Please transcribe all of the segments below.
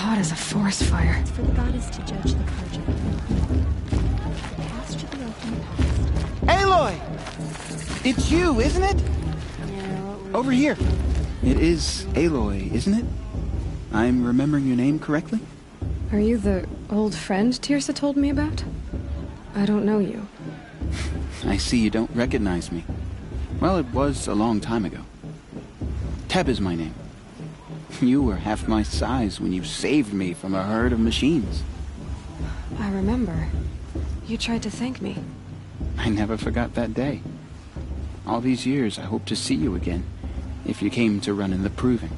hot as a forest fire. For the goddess to judge the project. The past should be open past. Aloy! It's you, isn't it? No. Over here. It is Aloy, isn't it? I'm remembering your name correctly? Are you the old friend Tirsa told me about? I don't know you. I see you don't recognize me. Well, it was a long time ago. Teb is my name. You were half my size when you saved me from a herd of machines. I remember. You tried to thank me. I never forgot that day. All these years, I hope to see you again, if you came to run in the proving.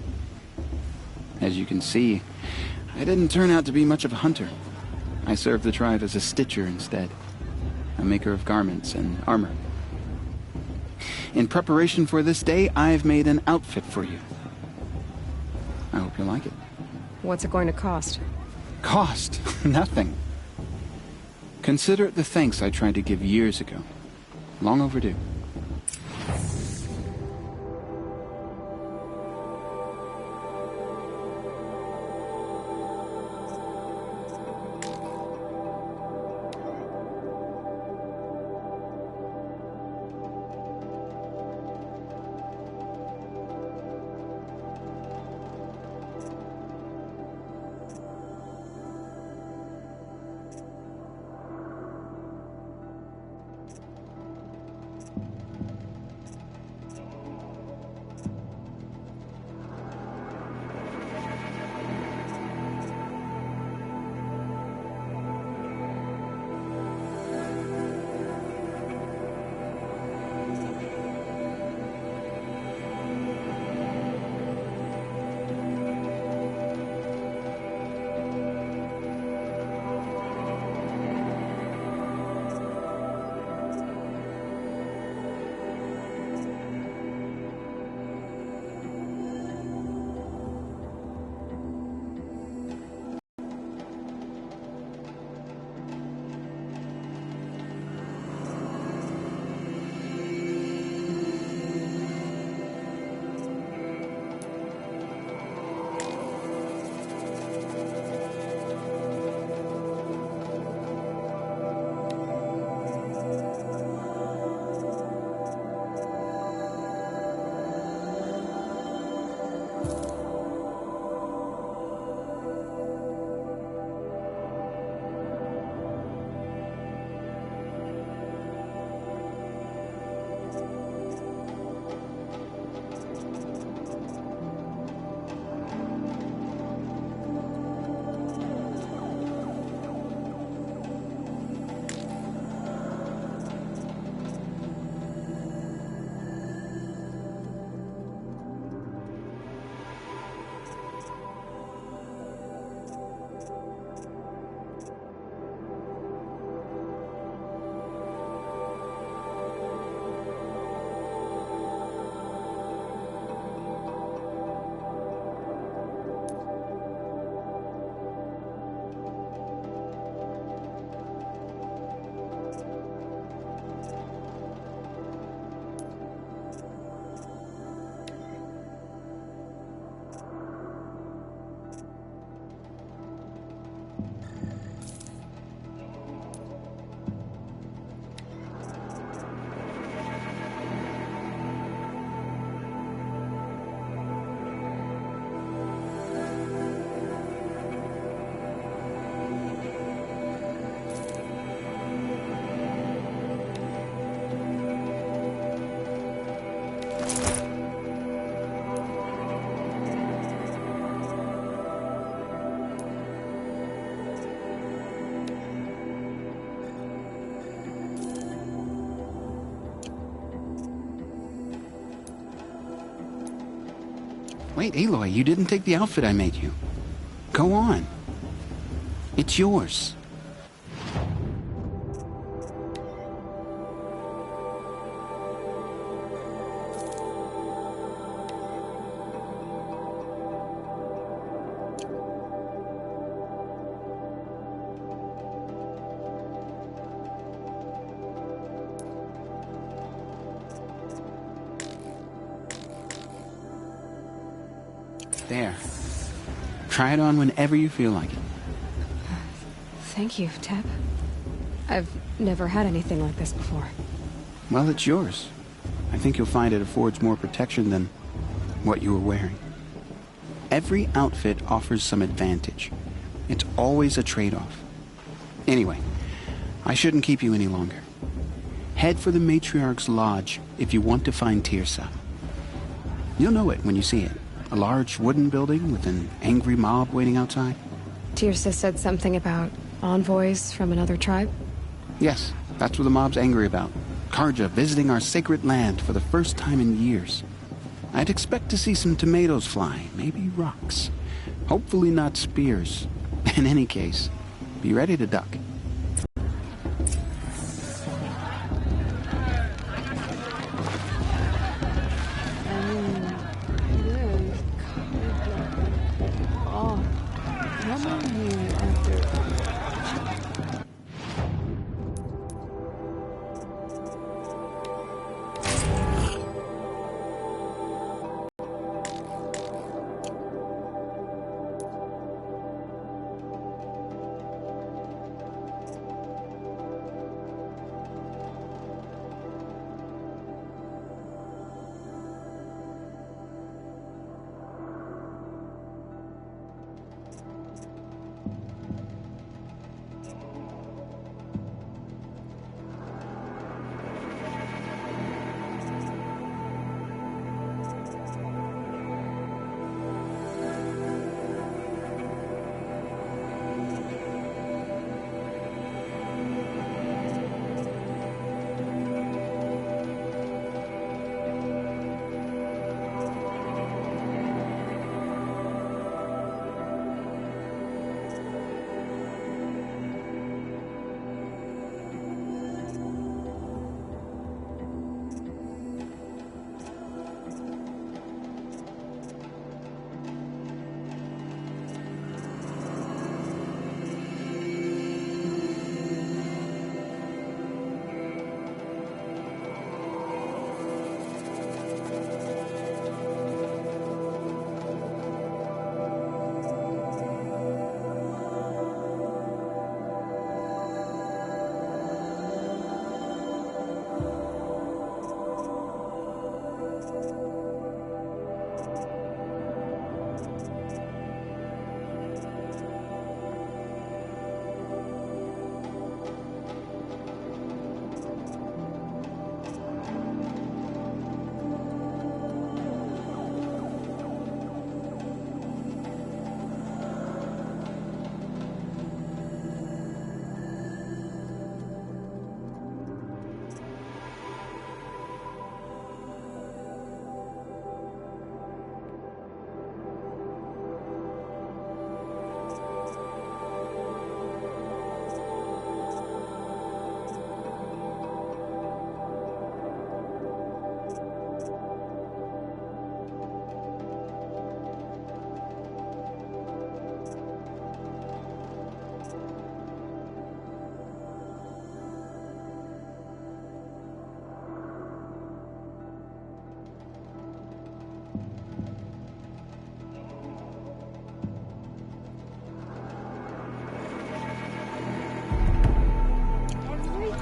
As you can see, I didn't turn out to be much of a hunter. I served the tribe as a stitcher instead, a maker of garments and armor. In preparation for this day, I've made an outfit for you. I hope you like it. What's it going to cost? Cost? Nothing. Consider it the thanks I tried to give years ago. Long overdue. Wait, Aloy, you didn't take the outfit I made you. Go on. It's yours. There. Try it on whenever you feel like it. Thank you, Teb. I've never had anything like this before. Well, it's yours. I think you'll find it affords more protection than what you were wearing. Every outfit offers some advantage. It's always a trade-off. Anyway, I shouldn't keep you any longer. Head for the Matriarch's Lodge if you want to find Tirsa. You'll know it when you see it. A large wooden building with an angry mob waiting outside. Tirsa said something about envoys from another tribe? Yes, that's what the mob's angry about. Karja visiting our sacred land for the first time in years. I'd expect to see some tomatoes fly, maybe rocks. Hopefully not spears. In any case, be ready to duck.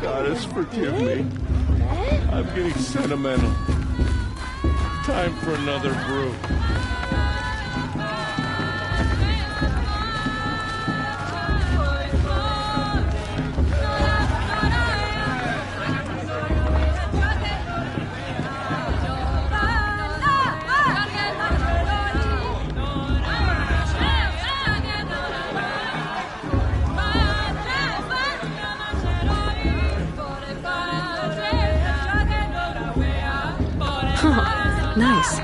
Goddess, forgive me. I'm getting sentimental. Time for another brew. Nice.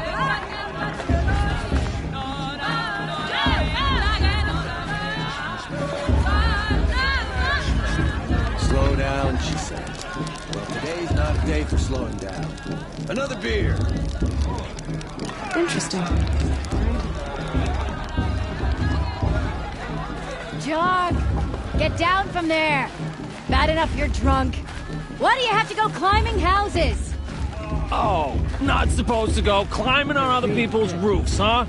Slow down, she said. Well, today's not a day for slowing down. Another beer. Interesting. Jog! Get down from there! Bad enough you're drunk. Why do you have to go climbing houses? Oh, not supposed to go climbing on other people's roofs, huh?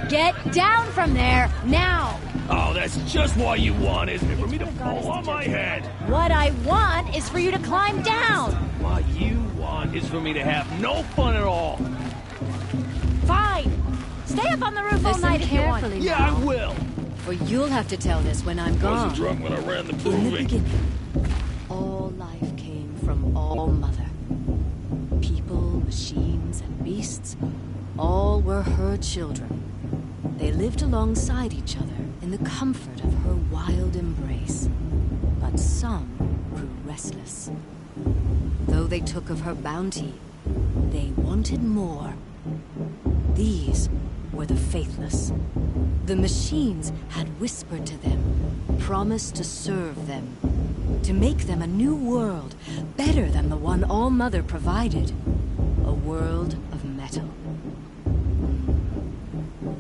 Get down from there, now! Oh, that's just what you want, isn't it? For me to fall on my head. What I want is for you to climb down! What you want is for me to have no fun at all. Fine! Stay up on the roof all night if you want. carefully Yeah, now, I will. for you'll have to tell this when I'm gone. Wasn't drunk when I ran the In the proving. beginning, all life came from All Mother. People, machines, and beasts, all were her children. They lived alongside each other in the comfort of her wild embrace. But some grew restless. Though they took of her bounty, they wanted more. These were the faithless. The machines had whispered to them, promised to serve them, to make them a new world, better than the one All Mother provided. A world of metal.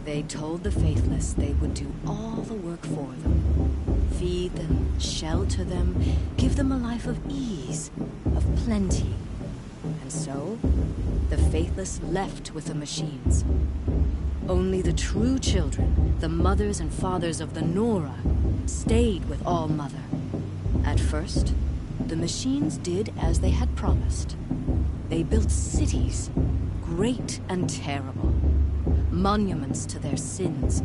They told the faithless they would do all the work for them. Feed them, shelter them, give them a life of ease, of plenty. And so, the faithless left with the machines. Only the true children, the mothers and fathers of the Nora, stayed with All Mother. At first, the machines did as they had promised. They built cities, great and terrible, monuments to their sins,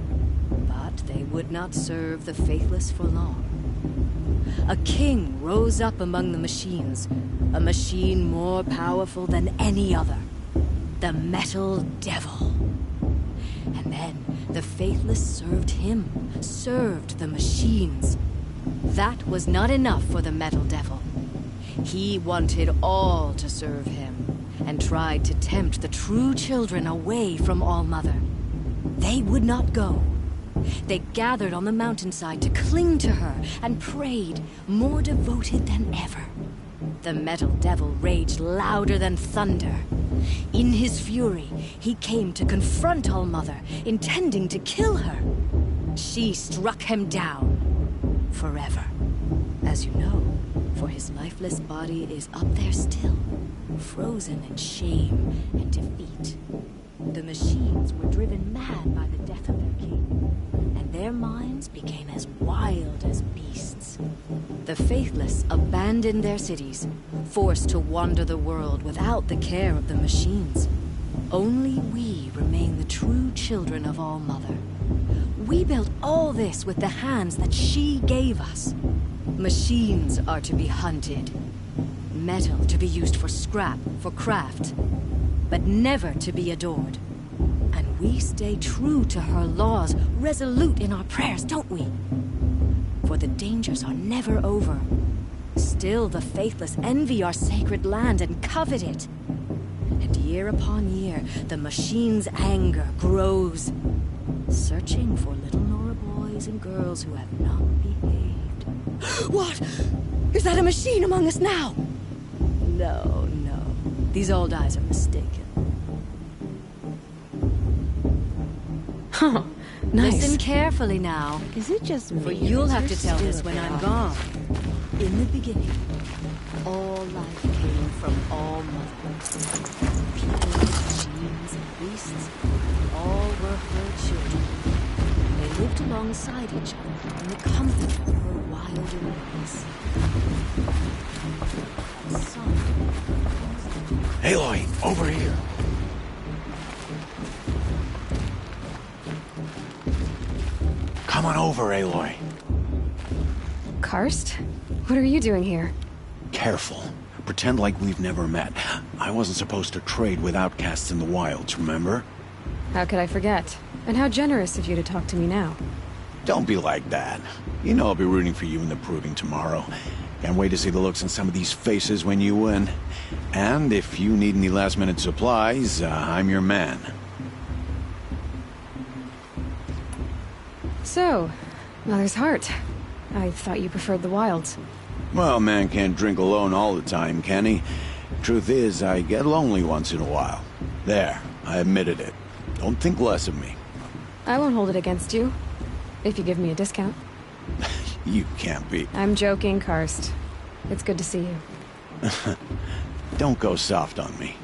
but they would not serve the faithless for long. A king rose up among the machines, a machine more powerful than any other, the Metal Devil. And then the faithless served him, served the machines. That was not enough for the Metal Devil. He wanted all to serve him, and tried to tempt the true children away from All Mother. They would not go. They gathered on the mountainside to cling to her and prayed, more devoted than ever. The Metal Devil raged louder than thunder. In his fury, he came to confront All Mother, intending to kill her. She struck him down. Forever. As you know, for his lifeless body is up there still, frozen in shame and defeat. The machines were driven mad by the death of their king, and their minds became as wild as beasts. The faithless abandoned their cities, forced to wander the world without the care of the machines. Only we remain the true children of All Mother. We built all this with the hands that she gave us. Machines are to be hunted. Metal to be used for scrap, for craft. But never to be adored. And we stay true to her laws, resolute in our prayers, don't we? For the dangers are never over. Still the faithless envy our sacred land and covet it. And year upon year, the machine's anger grows, searching for little Nora boys and girls who have not behaved. What? Is that a machine among us now? No, no. These old eyes are mistaken. Huh. Nice. Listen carefully now. Is it just me? For or you'll is have your to tell this spirit when I'm off? gone. In the beginning, all life came from All Mother. People, machines, and beasts, all were her children. They lived alongside each other in the comfort of her wild embrace. And some... Aloy, over here. Come on over, Aloy. Karst? What are you doing here? Careful. Pretend like we've never met. I wasn't supposed to trade with outcasts in the wilds, remember? How could I forget? And how generous of you to talk to me now. Don't be like that. You know I'll be rooting for you in the proving tomorrow. Can't wait to see the looks on some of these faces when you win. And if you need any last-minute supplies, I'm your man. So, Mother's Heart. I thought you preferred the wilds. Well, man can't drink alone all the time, can he? Truth is, I get lonely once in a while. There, I admitted it. Don't think less of me. I won't hold it against you. If you give me a discount. You can't be. I'm joking, Karst. It's good to see you. Don't go soft on me.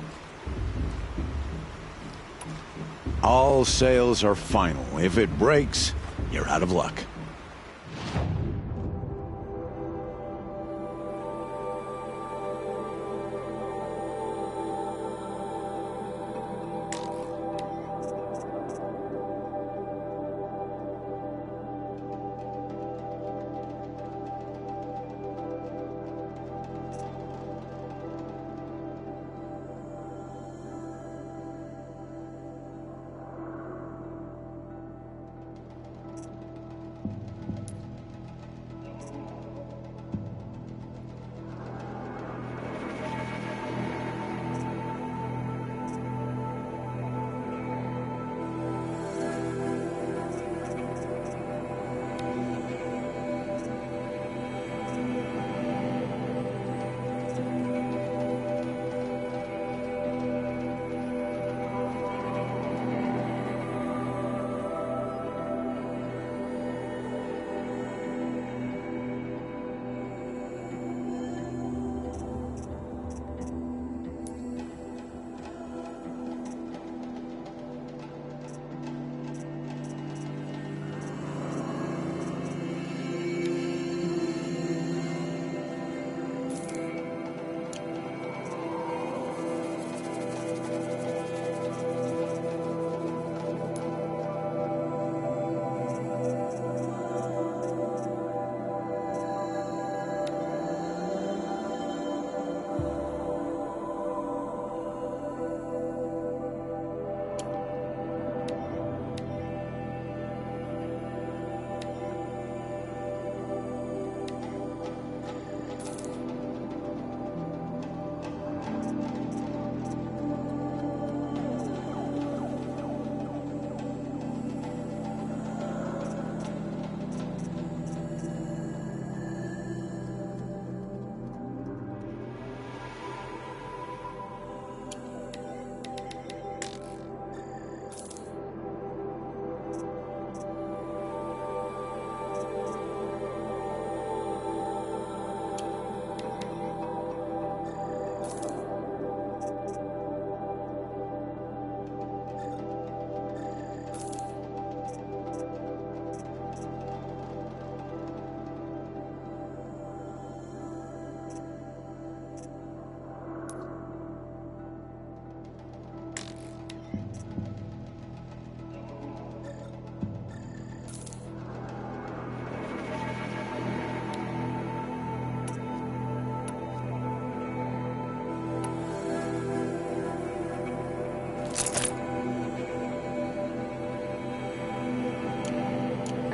All sales are final. If it breaks, you're out of luck.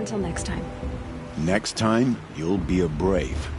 Until next time. Next time, you'll be a brave.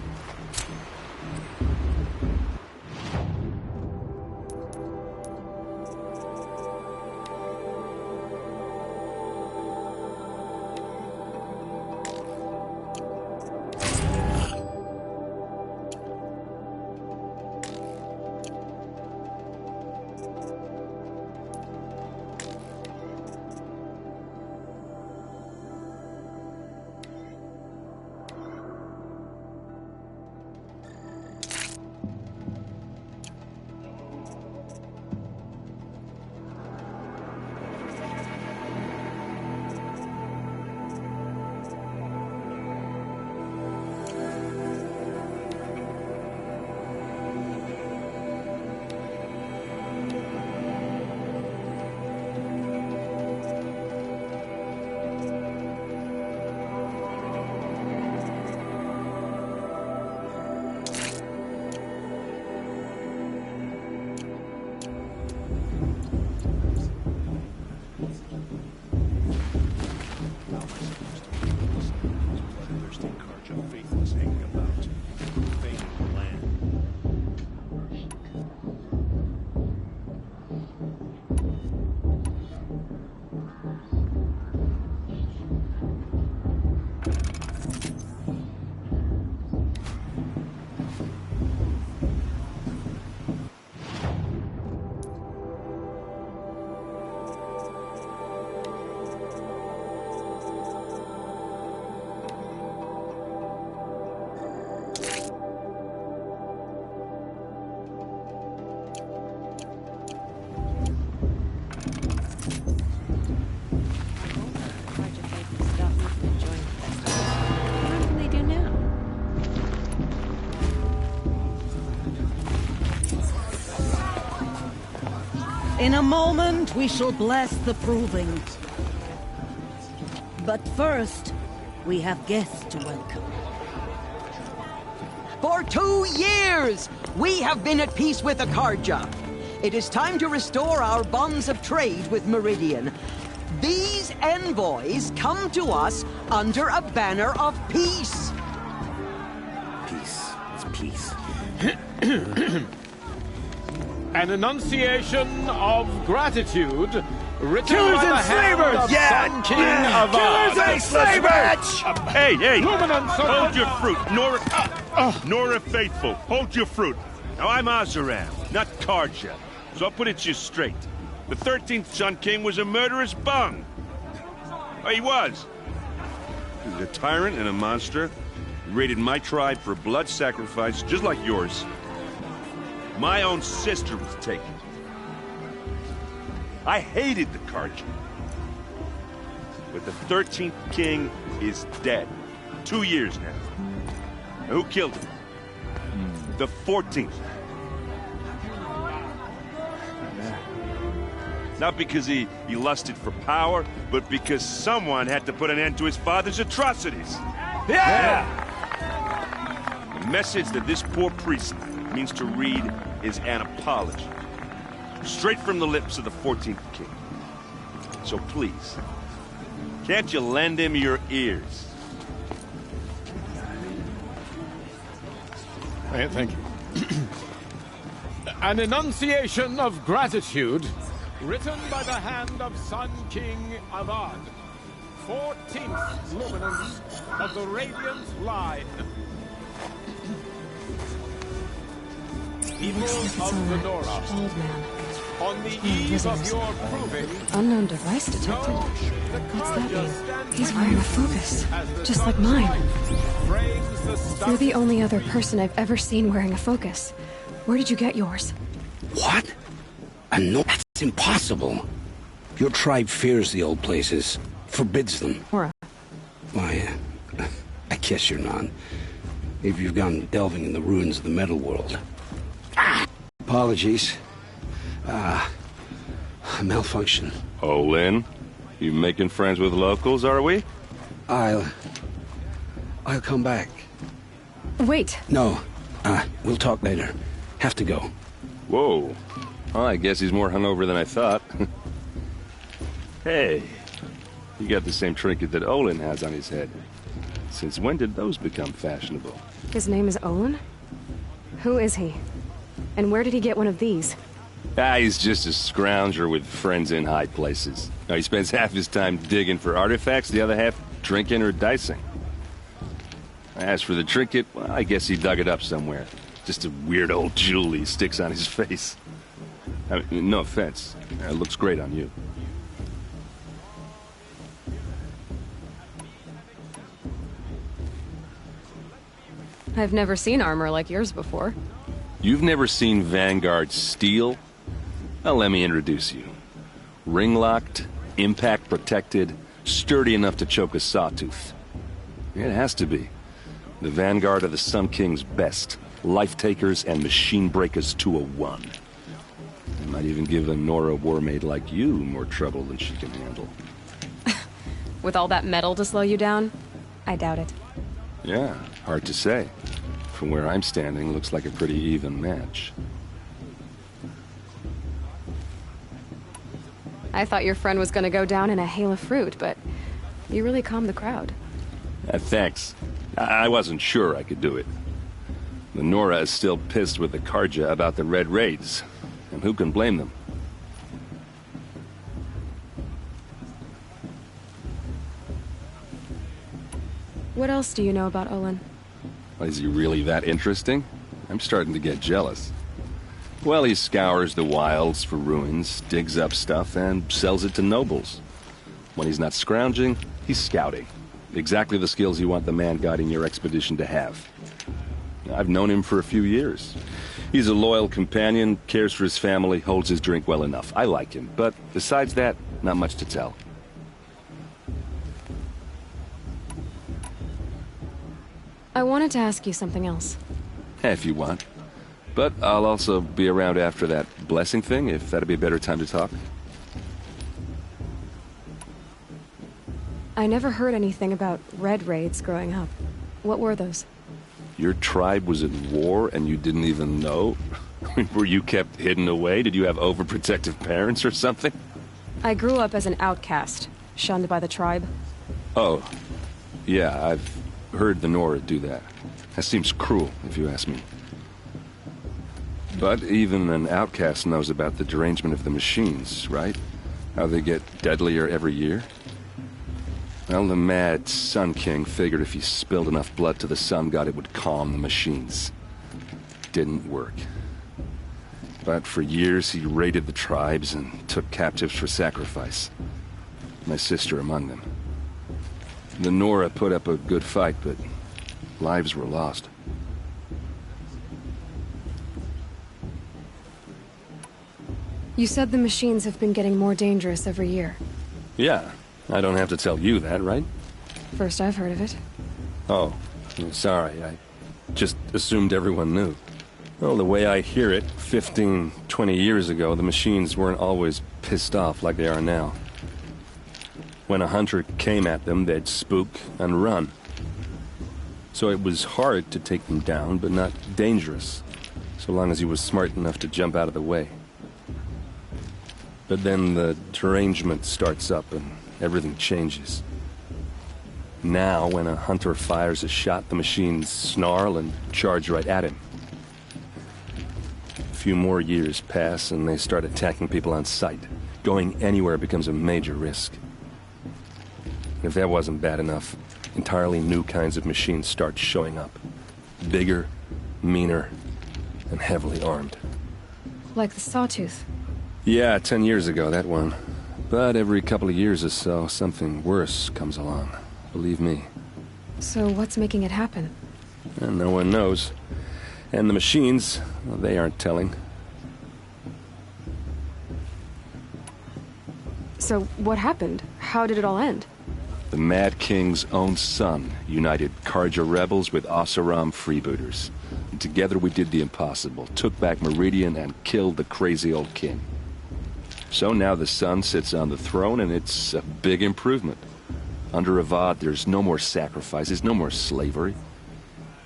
In a moment, we shall bless the proving. But first, we have guests to welcome. For 2 years, we have been at peace with Akarja. It is time to restore our bonds of trade with Meridian. These envoys come to us under a banner of peace. Peace. It's peace. An enunciation of gratitude written Killers by the and hand slavers! of Yeah! Sun King of Killers and slavers! Hey! Luminance of Hold your fruit, Nora Faithful. Hold your fruit. Now, I'm Azaram, not Karja, so I'll put it to you straight. The 13th Sun King was a murderous bung. Oh, he was. He was a tyrant and a monster. He raided my tribe for blood sacrifice, just like yours. My own sister was taken. I hated the Karja. But the 13th king is dead. 2 years now. And who killed him? The 14th. Not because he lusted for power, but because someone had to put an end to his father's atrocities. Yeah! The message that this poor priest means to read is an apology. Straight from the lips of the 14th king. So please, can't you lend him your ears? Thank you. An enunciation of gratitude written by the hand of Sun King Avad, 14th luminance of the Radiant Line. People of the Nora, Old man. on the eve of your proving, Unknown device detected. What's that mean? He's wearing a focus, just like mine. frames the stuff. You're the only other person I've ever seen wearing a focus. Where did you get yours? What? No, that's impossible. Your tribe fears the old places, forbids them. Nora. Why, I guess you're not. Maybe you've gone delving in the ruins of the metal world. Apologies. Malfunction. Oh, Lynn, you making friends with locals, are we? I'll come back. Wait. No, we'll talk later. Have to go. Whoa. Well, I guess he's more hungover than I thought. Hey, you got the same trinket that Olin has on his head. Since when did those become fashionable? His name is Olin? Who is he? And where did he get one of these? He's just a scrounger with friends in high places. Now, he spends half his time digging for artifacts, the other half drinking or dicing. As for the trinket, well, I guess he dug it up somewhere. Just a weird old jewel he sticks on his face. I mean, no offense. It looks great on you. I've never seen armor like yours before. You've never seen Vanguard steel? Well, let me introduce you. Ring-locked, impact-protected, sturdy enough to choke a sawtooth. It has to be. The Vanguard of the Sun King's best. Life-takers and machine-breakers to a one. They might even give a Nora warmaid like you more trouble than she can handle. With all that metal to slow you down? I doubt it. Yeah, hard to say. From where I'm standing, looks like a pretty even match. I thought your friend was gonna go down in a hail of fruit, but you really calmed the crowd. Thanks. I wasn't sure I could do it. The Nora is still pissed with the Karja about the Red Raids, and who can blame them? What else do you know about Olin? Is he really that interesting? I'm starting to get jealous. Well, he scours the wilds for ruins, digs up stuff, and sells it to nobles. When he's not scrounging, he's scouting. Exactly the skills you want the man guiding your expedition to have. I've known him for a few years. He's a loyal companion, cares for his family, holds his drink well enough. I like him, but besides that, not much to tell. I wanted to ask you something else. If you want. But I'll also be around after that blessing thing, if that'd be a better time to talk. I never heard anything about red raids growing up. What were those? Your tribe was in war and you didn't even know? Were you kept hidden away? Did you have overprotective parents or something? I grew up as an outcast, shunned by the tribe. Oh, yeah, I've heard the Nora do that. That seems cruel, if you ask me. But even an outcast knows about the derangement of the machines, right? How they get deadlier every year? Well, the mad Sun King figured if he spilled enough blood to the Sun God, it would calm the machines. Didn't work. But for years, he raided the tribes and took captives for sacrifice. My sister among them. The Nora put up a good fight, but lives were lost. You said the machines have been getting more dangerous every year. Yeah, I don't have to tell you that, right? First I've heard of it. Oh, sorry, I just assumed everyone knew. Well, the way I hear it, 15, 20 years ago, the machines weren't always pissed off like they are now. When a hunter came at them, they'd spook and run. So it was hard to take them down, but not dangerous, so long as he was smart enough to jump out of the way. But then the derangement starts up and everything changes. Now, when a hunter fires a shot, the machines snarl and charge right at him. A few more years pass and they start attacking people on sight. Going anywhere becomes a major risk. If that wasn't bad enough, entirely new kinds of machines start showing up. Bigger, meaner, and heavily armed. Like the Sawtooth. Yeah, 10 years ago, that one. But every couple of years or so, something worse comes along. Believe me. So what's making it happen? And no one knows. And the machines, well, they aren't telling. So what happened? How did it all end? The Mad King's own son united Karja rebels with Oseram freebooters. And together we did the impossible, took back Meridian and killed the crazy old king. So now the son sits on the throne and it's a big improvement. Under Avad, there's no more sacrifices, no more slavery.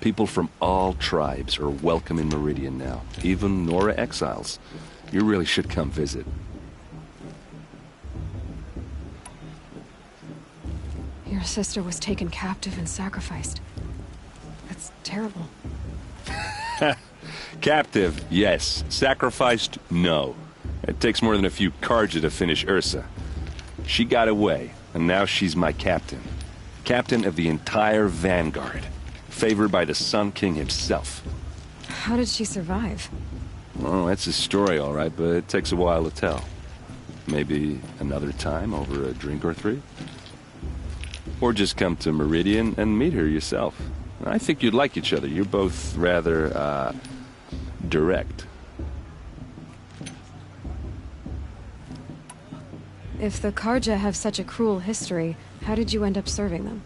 People from all tribes are welcome in Meridian now, even Nora exiles. You really should come visit. Your sister was taken captive and sacrificed. That's terrible. Captive, yes. Sacrificed, no. It takes more than a few Karja to finish Ursa. She got away, and now she's my captain. Captain of the entire Vanguard. Favored by the Sun King himself. How did she survive? Well, that's a story, all right, but it takes a while to tell. Maybe another time over a drink or three? Or just come to Meridian and meet her yourself. I think you'd like each other. You're both rather, direct. If the Karja have such a cruel history, how did you end up serving them?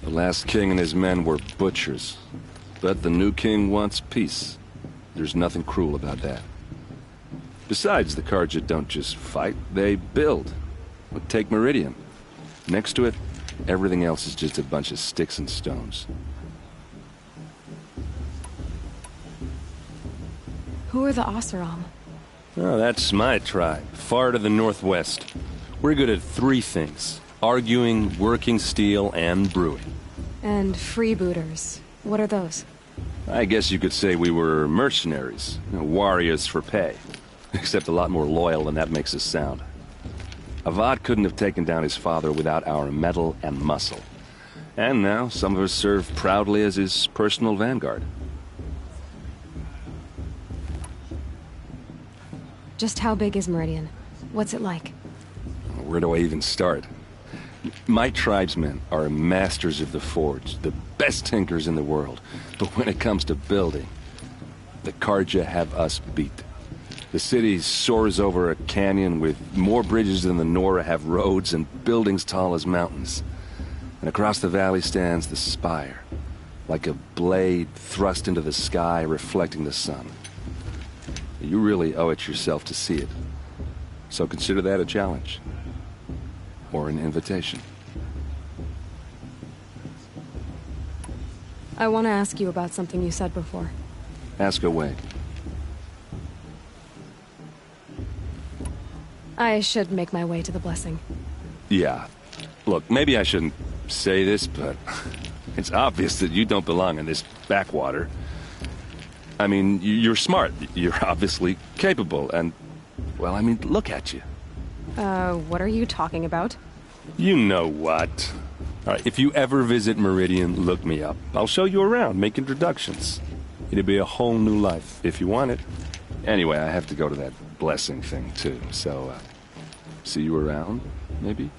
The last king and his men were butchers. But the new king wants peace. There's nothing cruel about that. Besides, the Karja don't just fight, they build. Take Meridian. Next to it, everything else is just a bunch of sticks and stones. Who are the Oseram? Oh, that's my tribe, far to the northwest. We're good at three things. Arguing, working steel, and brewing. And freebooters. What are those? I guess you could say we were mercenaries. Warriors for pay. Except a lot more loyal than that makes us sound. Avad couldn't have taken down his father without our metal and muscle. And now, some of us serve proudly as his personal vanguard. Just how big is Meridian? What's it like? Where do I even start? My tribesmen are masters of the forge, the best tinkers in the world. But when it comes to building, the Karja have us beat. The city soars over a canyon with more bridges than the Nora have roads and buildings tall as mountains. And across the valley stands the spire, like a blade thrust into the sky reflecting the sun. You really owe it yourself to see it. So consider that a challenge. Or an invitation. I want to ask you about something you said before. Ask away. I should make my way to the blessing. Yeah. Look, maybe I shouldn't say this, but it's obvious that you don't belong in this backwater. I mean, you're smart. You're obviously capable, and, well, I mean, look at you. What are you talking about? You know what. All right, if you ever visit Meridian, look me up. I'll show you around, make introductions. It'll be a whole new life, if you want it. Anyway, I have to go to that blessing thing, too, so, see you around, maybe?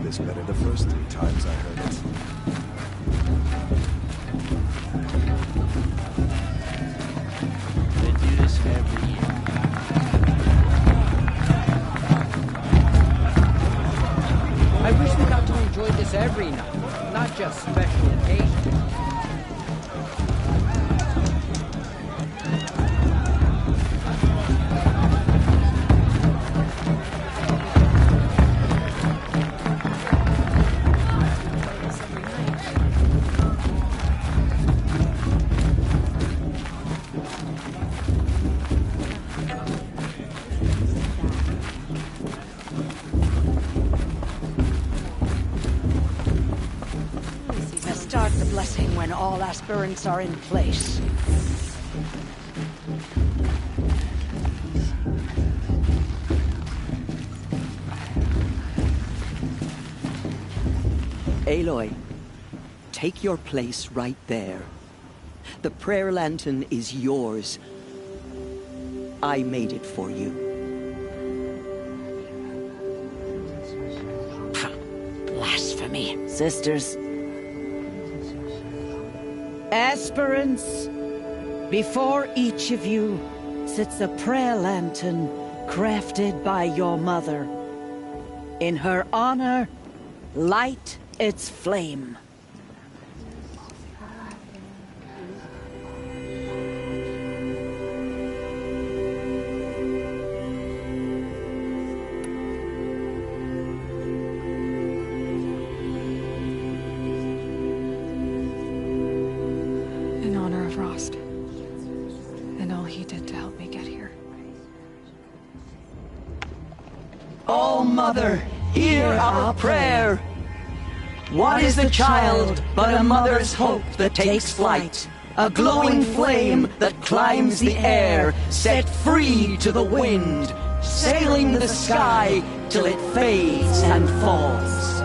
This better the first 3 times I heard it. They do this every year. I wish we got to enjoy this every night, not just special occasions. Start the blessing when all aspirants are in place. Aloy, take your place right there. The prayer lantern is yours. I made it for you. Blasphemy. Sisters. Aspirants, before each of you sits a prayer lantern crafted by your mother. In her honor, light its flame. In honor of Rost. And all he did to help me get here. Oh, Mother, hear our prayer. What is the child but a mother's hope that takes flight? A glowing flame that climbs the air, set free to the wind, sailing the sky till it fades and falls.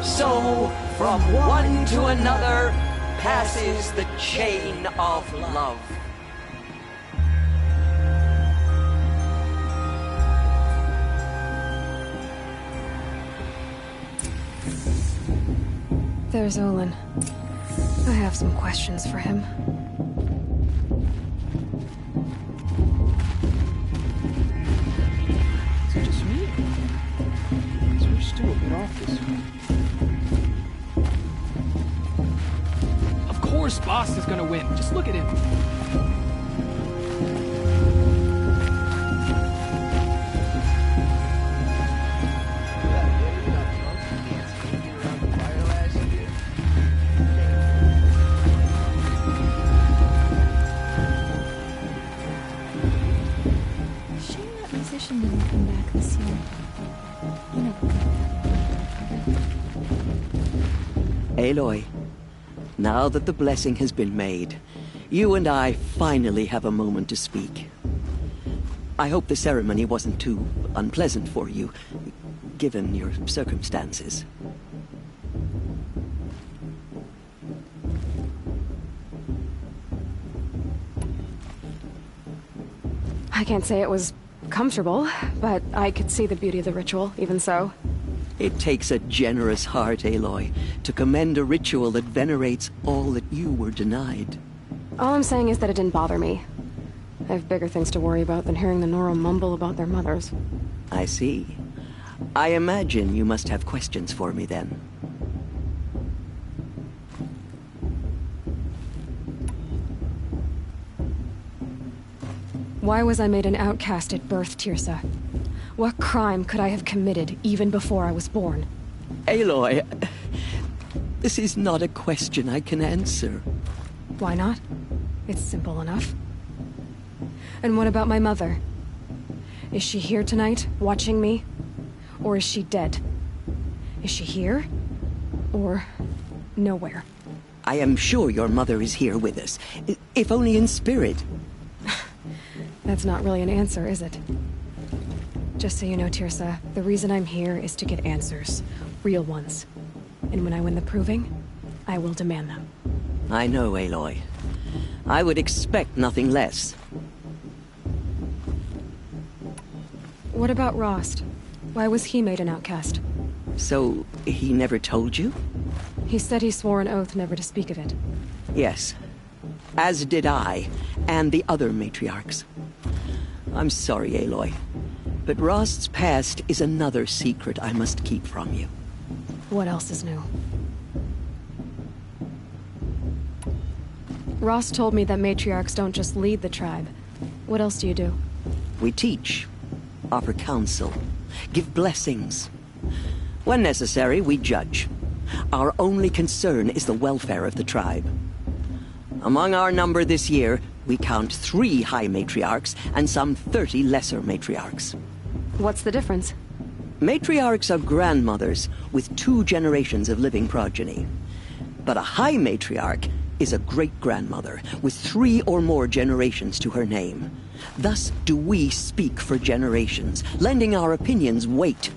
So, from one to another, passes the chain of love. There's Olin. I have some questions for him. Is it just me? So we're still a bit off this way. Of course Boss is gonna win. Just look at him. Didn't come back this year. Aloy, now that the blessing has been made, you and I finally have a moment to speak. I hope the ceremony wasn't too unpleasant for you, given your circumstances. I can't say it was comfortable, but I could see the beauty of the ritual, even so. It takes a generous heart, Aloy, to commend a ritual that venerates all that you were denied. All I'm saying is that it didn't bother me. I have bigger things to worry about than hearing the Nora mumble about their mothers. I see. I imagine you must have questions for me then. Why was I made an outcast at birth, Tirsa? What crime could I have committed even before I was born? Aloy, this is not a question I can answer. Why not? It's simple enough. And what about my mother? Is she here tonight, watching me? Or is she dead? Is she here? Or nowhere? I am sure your mother is here with us, if only in spirit. That's not really an answer, is it? Just so you know, Tirsa, the reason I'm here is to get answers. Real ones. And when I win the proving, I will demand them. I know, Aloy. I would expect nothing less. What about Rost? Why was he made an outcast? So, he never told you? He said he swore an oath never to speak of it. Yes. As did I, and the other matriarchs. I'm sorry, Aloy, but Rost's past is another secret I must keep from you. What else is new? Rost told me that matriarchs don't just lead the tribe. What else do you do? We teach, offer counsel, give blessings. When necessary, we judge. Our only concern is the welfare of the tribe. Among our number this year, we count 3 high matriarchs and some 30 lesser matriarchs. What's the difference? Matriarchs are grandmothers with 2 generations of living progeny. But a high matriarch is a great-grandmother with 3 or more generations to her name. Thus do we speak for generations, lending our opinions weight.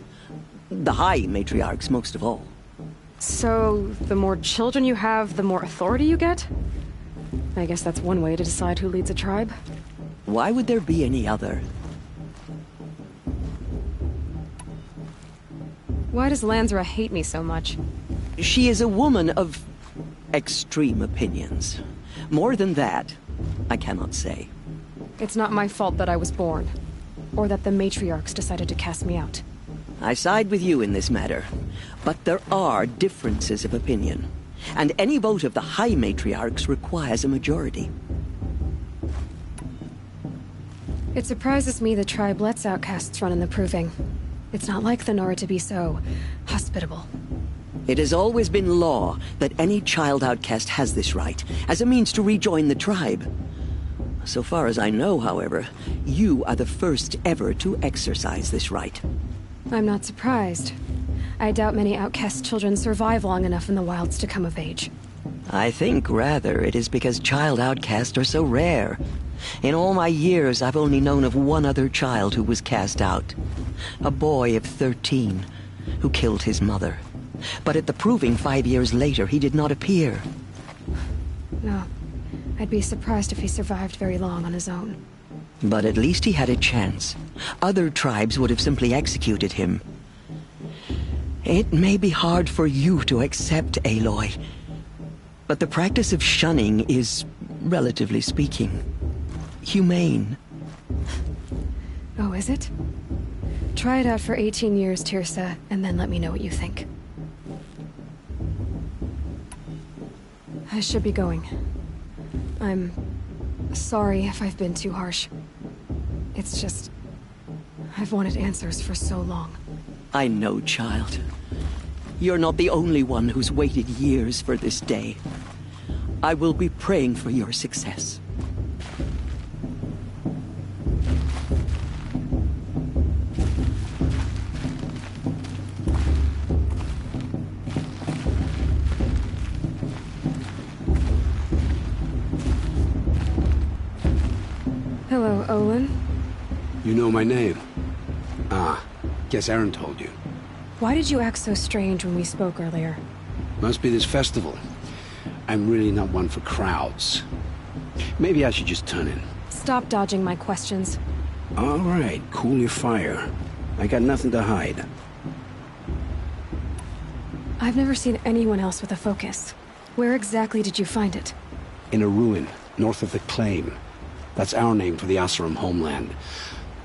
The high matriarchs most of all. So, the more children you have, the more authority you get? I guess that's one way to decide who leads a tribe. Why would there be any other? Why does Lansra hate me so much? She is a woman of extreme opinions. More than that, I cannot say. It's not my fault that I was born, or that the matriarchs decided to cast me out. I side with you in this matter, but there are differences of opinion, and any vote of the high matriarchs requires a majority. It surprises me the tribe lets outcasts run in the proving. It's not like the Nora to be so hospitable. It has always been law that any child outcast has this right, as a means to rejoin the tribe. So far as I know, however, you are the first ever to exercise this right. I'm not surprised. I doubt many outcast children survive long enough in the wilds to come of age. I think, rather, it is because child outcasts are so rare. In all my years, I've only known of one other child who was cast out. A boy of 13, who killed his mother. But at the proving 5 years later, he did not appear. No. I'd be surprised if he survived very long on his own. But at least he had a chance. Other tribes would have simply executed him. It may be hard for you to accept, Aloy, but the practice of shunning is, relatively speaking, humane. Oh, is it? Try it out for 18 years, Tirsa, and then let me know what you think. I should be going. I'm sorry if I've been too harsh. It's just, I've wanted answers for so long. I know, child. You're not the only one who's waited years for this day. I will be praying for your success. Hello, Olin. You know my name? Ah, guess Aaron told you. Why did you act so strange when we spoke earlier? Must be this festival. I'm really not one for crowds. Maybe I should just turn in. Stop dodging my questions. All right, cool your fire. I got nothing to hide. I've never seen anyone else with a focus. Where exactly did you find it? In a ruin, north of the Claim. That's our name for the Oseram homeland.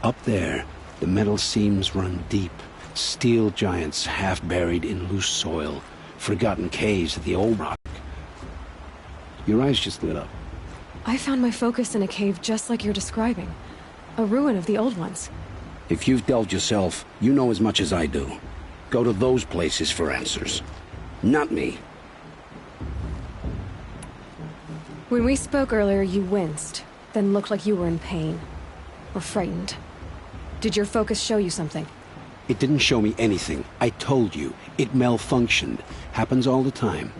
Up there, the metal seams run deep. Steel giants half buried in loose soil. Forgotten caves of the old rock. Your eyes just lit up. I found my focus in a cave just like you're describing. A ruin of the old ones. If you've delved yourself, you know as much as I do. Go to those places for answers. Not me. When we spoke earlier, you winced, then looked like you were in pain. Or frightened. Did your focus show you something? It didn't show me anything. I told you. It malfunctioned. Happens all the time.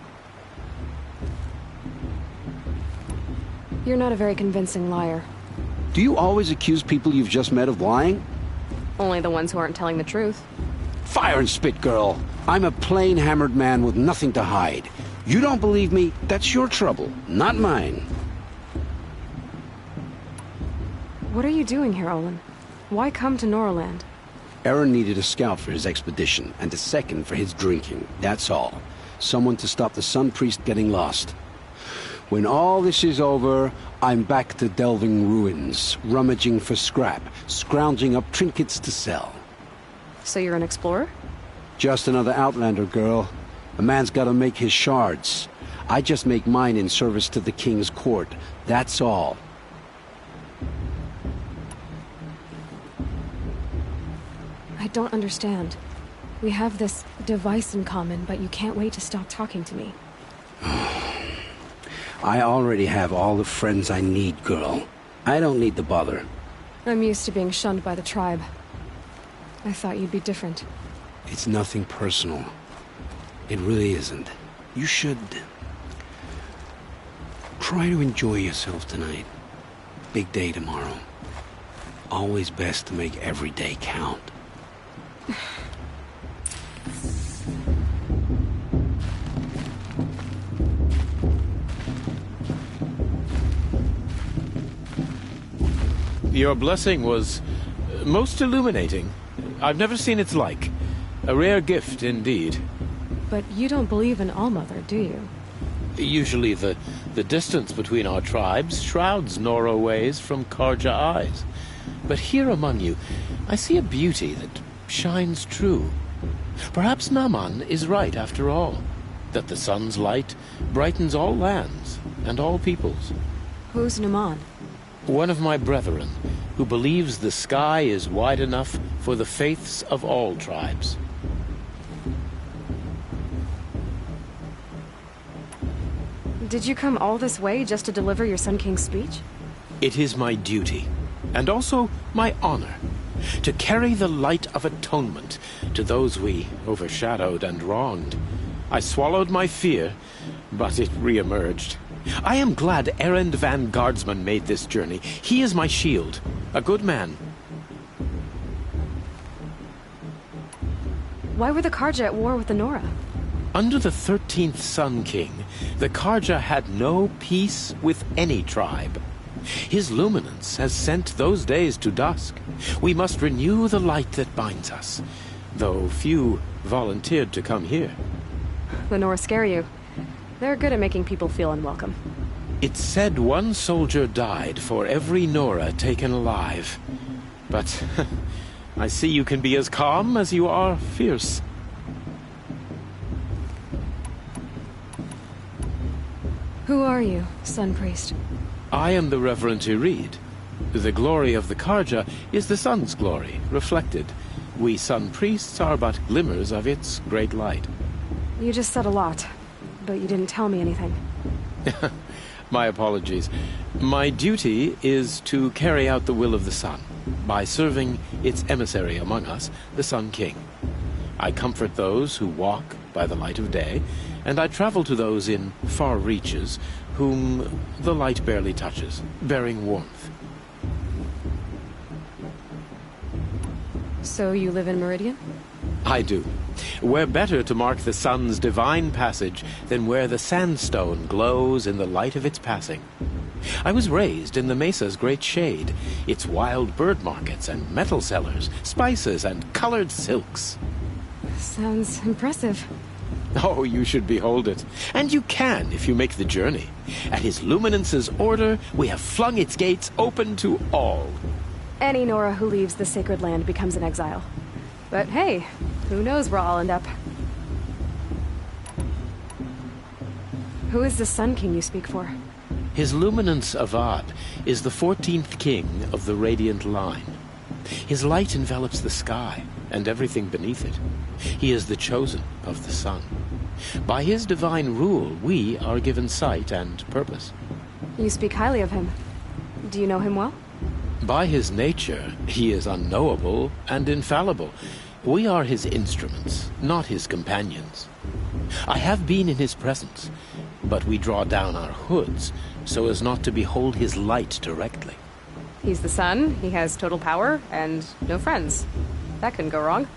You're not a very convincing liar. Do you always accuse people you've just met of lying? Only the ones who aren't telling the truth. Fire and spit, girl. I'm a plain hammered man with nothing to hide. You don't believe me? That's your trouble, not mine. What are you doing here, Olin? Why come to Norland? Aaron needed a scout for his expedition, and a second for his drinking. That's all. Someone to stop the Sun Priest getting lost. When all this is over, I'm back to delving ruins, rummaging for scrap, scrounging up trinkets to sell. So you're an explorer? Just another Outlander, girl. A man's gotta make his shards. I just make mine in service to the King's court. That's all. I don't understand. We have this device in common, but you can't wait to stop talking to me. I already have all the friends I need, girl. I don't need the bother. I'm used to being shunned by the tribe. I thought you'd be different. It's nothing personal. It really isn't. You should try to enjoy yourself tonight. Big day tomorrow. Always best to make every day count. Your blessing was most illuminating. I've never seen its like. A rare gift indeed. But you don't believe in Allmother, do you? Usually the distance between our tribes shrouds Nora ways from Karja eyes. But here among you, I see a beauty that shines true. Perhaps Naman is right after all, that the sun's light brightens all lands and all peoples. Who's Naman? One of my brethren, who believes the sky is wide enough for the faiths of all tribes. Did you come all this way just to deliver your Sun King's speech? It is my duty, and also my honor, to carry the light of atonement to those we overshadowed and wronged. I swallowed my fear, but it re-emerged. I am glad Erend van Guardsman made this journey. He is my shield, a good man. Why were the Karja at war with the Nora? Under the 13th Sun King, the Karja had no peace with any tribe. His luminance has sent those days to dusk. We must renew the light that binds us, though few volunteered to come here. The Nora scare you. They're good at making people feel unwelcome. It's said one soldier died for every Nora taken alive. But I see you can be as calm as you are fierce. Who are you, Sun Priest? I am the Reverend Irid. The glory of the Karja is the sun's glory, reflected. We Sun Priests are but glimmers of its great light. You just said a lot, but you didn't tell me anything. My apologies. My duty is to carry out the will of the sun, by serving its emissary among us, the Sun King. I comfort those who walk by the light of day, and I travel to those in far reaches whom the light barely touches, bearing warmth. So you live in Meridian? I do. Where better to mark the sun's divine passage than where the sandstone glows in the light of its passing? I was raised in the Mesa's great shade, its wild bird markets and metal cellars, spices and colored silks. Sounds impressive. Oh, you should behold it. And you can if you make the journey. At His Luminance's order, we have flung its gates open to all. Any Nora who leaves the sacred land becomes an exile. But hey, who knows where I'll end up. Who is the Sun King you speak for? His Luminance Avad is the 14th king of the Radiant Line. His light envelops the sky and everything beneath it. He is the chosen of the sun. By his divine rule, we are given sight and purpose. You speak highly of him. Do you know him well? By his nature, he is unknowable and infallible. We are his instruments, not his companions. I have been in his presence, but we draw down our hoods so as not to behold his light directly. He's the sun, he has total power, and no friends. That couldn't go wrong.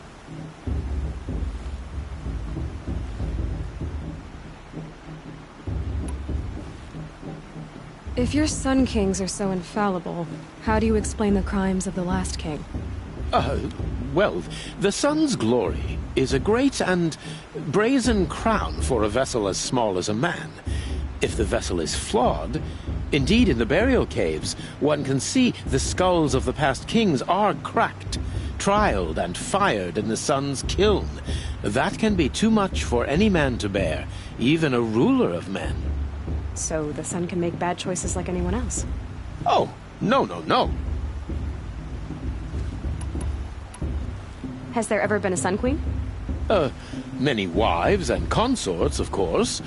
If your Sun Kings are so infallible, how do you explain the crimes of the last king? Well, the sun's glory is a great and brazen crown for a vessel as small as a man. If the vessel is flawed, indeed in the burial caves, one can see the skulls of the past kings are cracked, trialed and fired in the sun's kiln. That can be too much for any man to bear, even a ruler of men. So the sun can make bad choices like anyone else? Oh, no. Has there ever been a Sun Queen? Many wives and consorts, of course.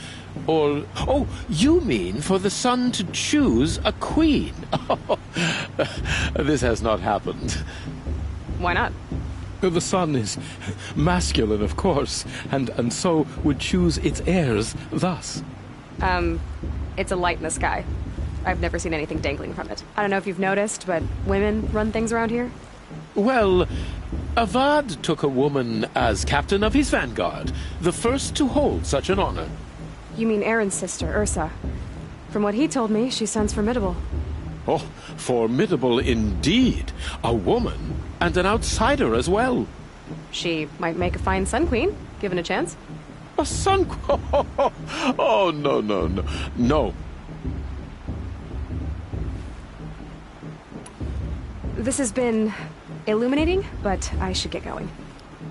Or, oh, you mean for the sun to choose a queen? This has not happened. Why not? The sun is masculine, of course, and so would choose its heirs thus. It's a light in the sky. I've never seen anything dangling from it. I don't know if you've noticed, but women run things around here. Well, Avad took a woman as captain of his vanguard, the first to hold such an honor. You mean Aaron's sister, Ursa. From what he told me, she sounds formidable. Oh, formidable indeed. A woman, and an outsider as well. She might make a fine Sun Queen, given a chance. A Sun Queen? Oh, no. This has been illuminating, but I should get going.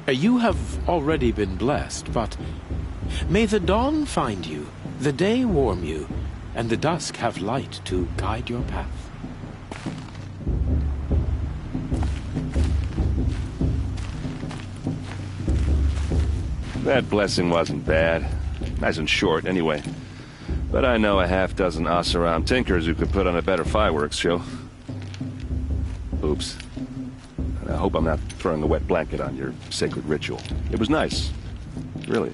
You have already been blessed, but may the dawn find you, the day warm you, and the dusk have light to guide your path. That blessing wasn't bad. Nice and short, anyway. But I know a half-dozen Oseram tinkers who could put on a better fireworks show. Oops. I hope I'm not throwing a wet blanket on your sacred ritual. It was nice. Really.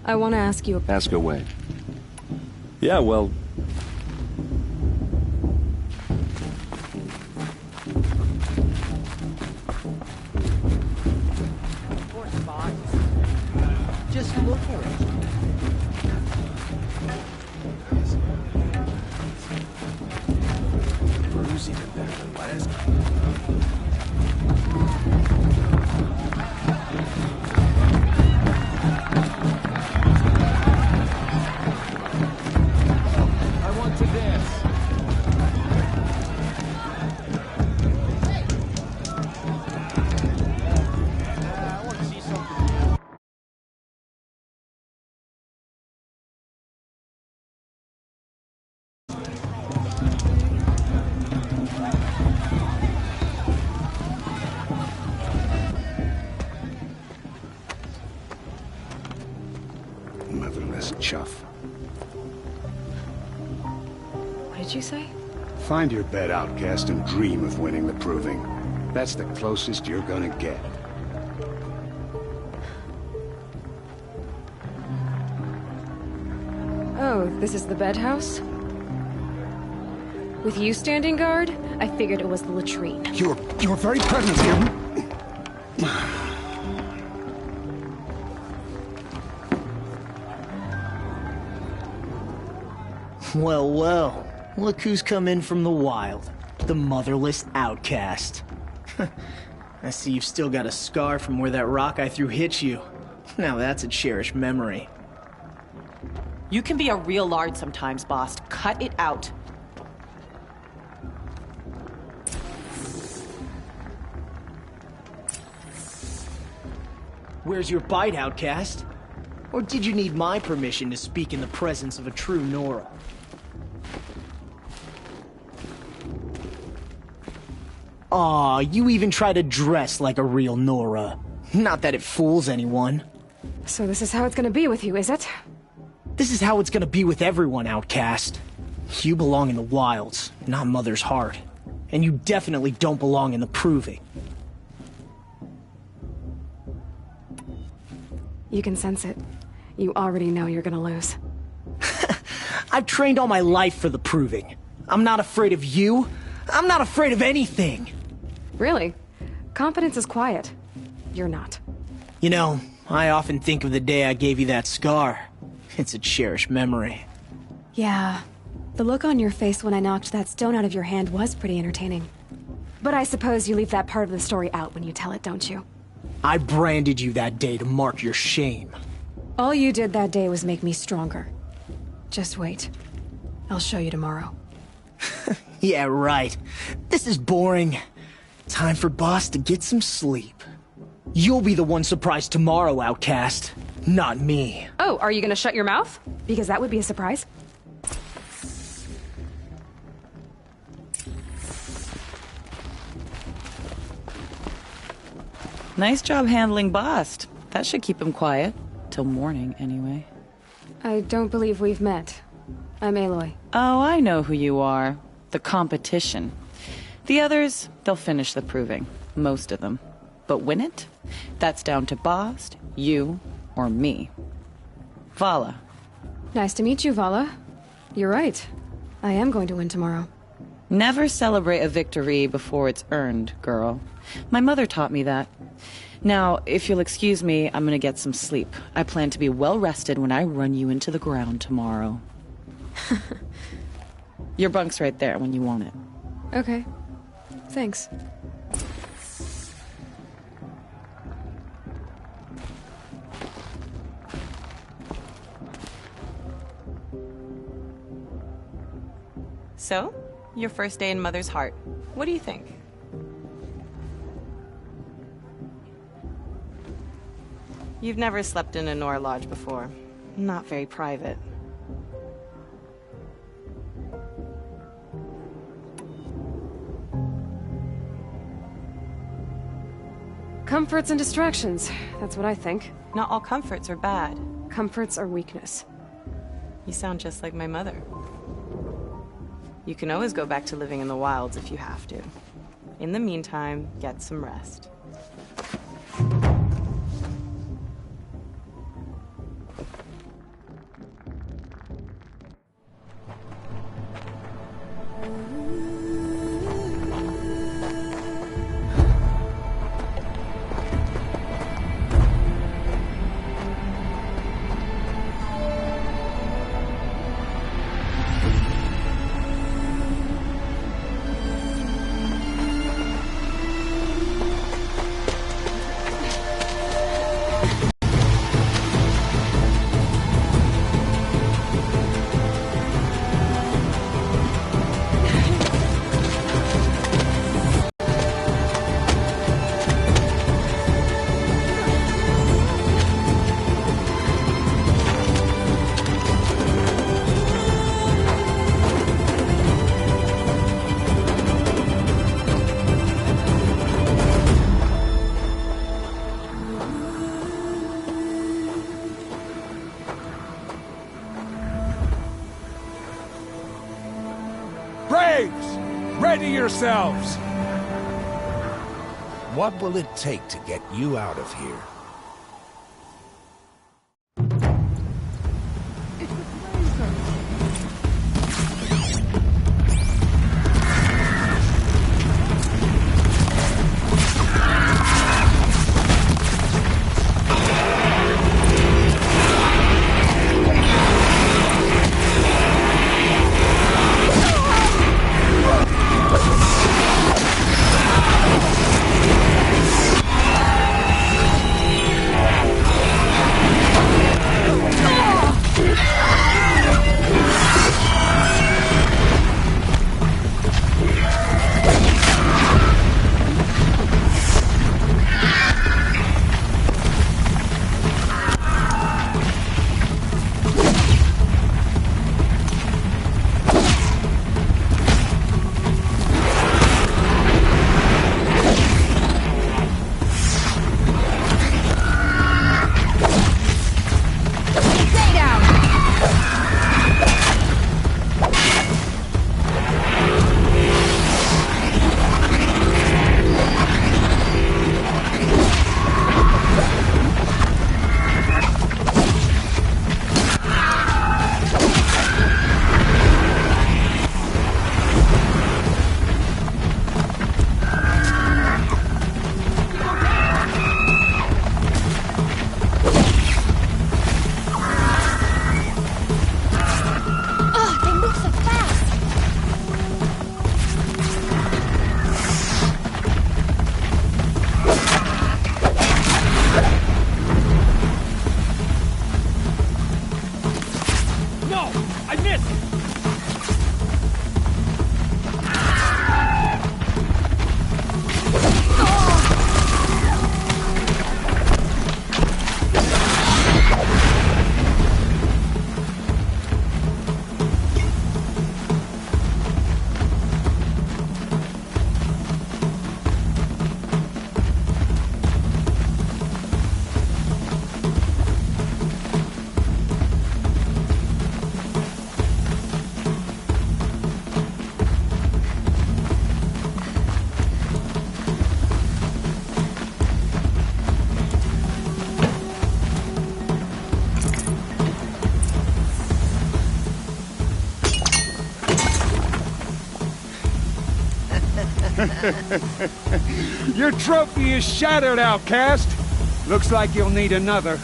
I want to ask you... Ask away. Yeah, well... Just look at it. Brucey did better than last. I want to dance. I want to see something. Motherless chuff. What did you say? Find your bed, outcast, and dream of winning the proving. That's the closest you're gonna get. Oh, this is the bed house? With you standing guard, I figured it was the latrine. Your very presence here... Well, well. Look who's come in from the wild. The motherless outcast. I see you've still got a scar from where that rock I threw hit you. Now that's a cherished memory. You can be a real lard sometimes, boss. Cut it out. Where's your bite, outcast? Or did you need my permission to speak in the presence of a true Nora? Aw, you even try to dress like a real Nora. Not that it fools anyone. So this is how it's gonna be with you, is it? This is how it's gonna be with everyone, outcast. You belong in the wilds, not Mother's heart. And you definitely don't belong in the proving. You can sense it. You already know you're gonna lose. I've trained all my life for the proving. I'm not afraid of you. I'm not afraid of anything. Really? Confidence is quiet. You're not. You know, I often think of the day I gave you that scar. It's a cherished memory. Yeah. The look on your face when I knocked that stone out of your hand was pretty entertaining. But I suppose you leave that part of the story out when you tell it, don't you? I branded you that day to mark your shame. All you did that day was make me stronger. Just wait. I'll show you tomorrow. Yeah, right. This is boring. Time for Boss to get some sleep. You'll be the one surprised tomorrow, outcast. Not me. Oh, are you gonna shut your mouth? Because that would be a surprise. Nice job handling Bast. That should keep him quiet. Till morning, anyway. I don't believe we've met. I'm Aloy. Oh, I know who you are. The competition. The others, they'll finish the proving. Most of them. But win it? That's down to Bast, you, or me. Vala. Nice to meet you, Vala. You're right. I am going to win tomorrow. Never celebrate a victory before it's earned, girl. My mother taught me that. Now, if you'll excuse me, I'm gonna get some sleep. I plan to be well rested when I run you into the ground tomorrow. Your bunk's right there when you want it. Okay. Thanks. So, your first day in Mother's heart. What do you think? You've never slept in a Nora lodge before. Not very private. Comforts and distractions. That's what I think. Not all comforts are bad. Comforts are weakness. You sound just like my mother. You can always go back to living in the wilds if you have to. In the meantime, get some rest. Braves! Ready yourselves! What will it take to get you out of here? No! I missed! Your trophy is shattered, outcast. Looks like you'll need another.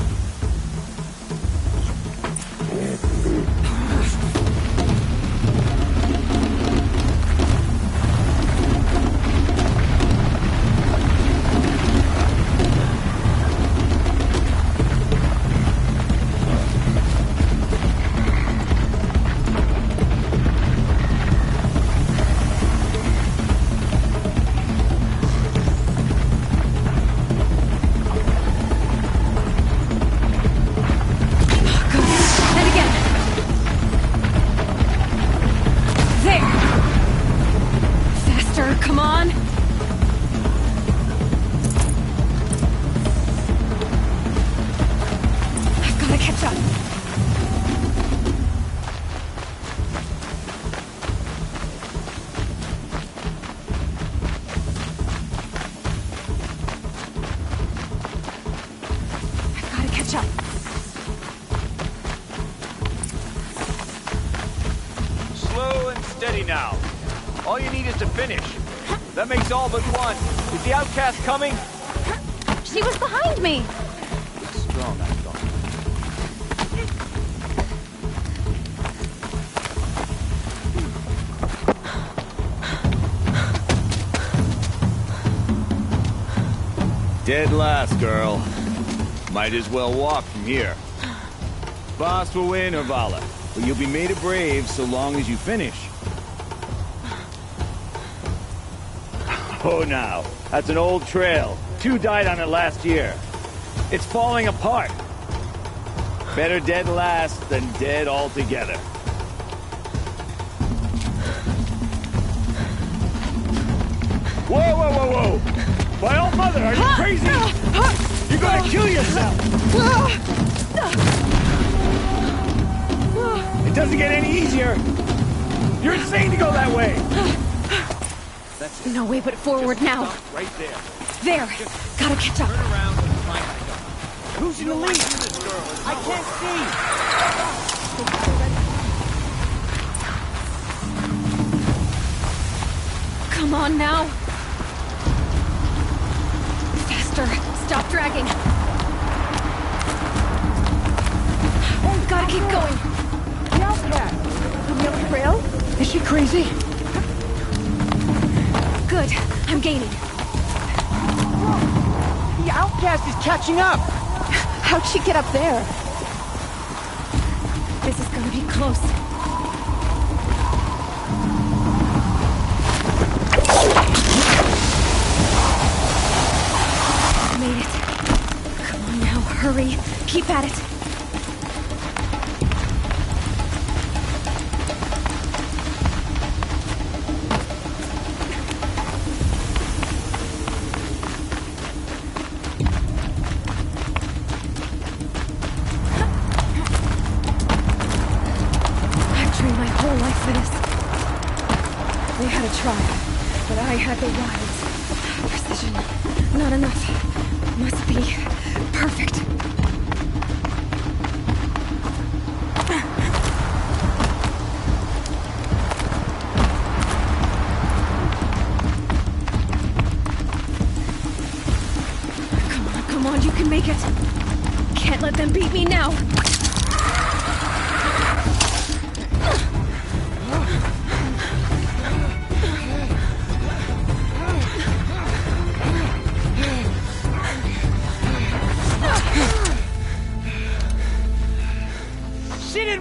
Slow and steady now. All you need is to finish. That makes all but one. Is the outcast coming? She was behind me. It's strong, I thought. Dead last, girl. Might as well walk from here. Boss will win, Orvala, but you'll be made a brave so long as you finish. Oh, now, that's an old trail. 2 died on it last year. It's falling apart. Better dead last than dead altogether. Whoa, whoa, whoa, whoa! My old mother, are you crazy? You're gonna kill yourself! It doesn't get any easier! You're insane to go that way! That's it. No way but forward now. Right there. There! Gotta catch up. Turn around and find my dog. Who's in the lead? I can't see! Come on now! Faster! Stop dragging! Oh, gotta keep going! The outcast! On the other trail? Is she crazy? Good. I'm gaining. The outcast is catching up! How'd she get up there? This is gonna be close. Made it. Come on now, hurry. Keep at it. But I had the wilds. Precision. Not enough. Must be perfect. Come on, you can make it. Can't let them beat me now.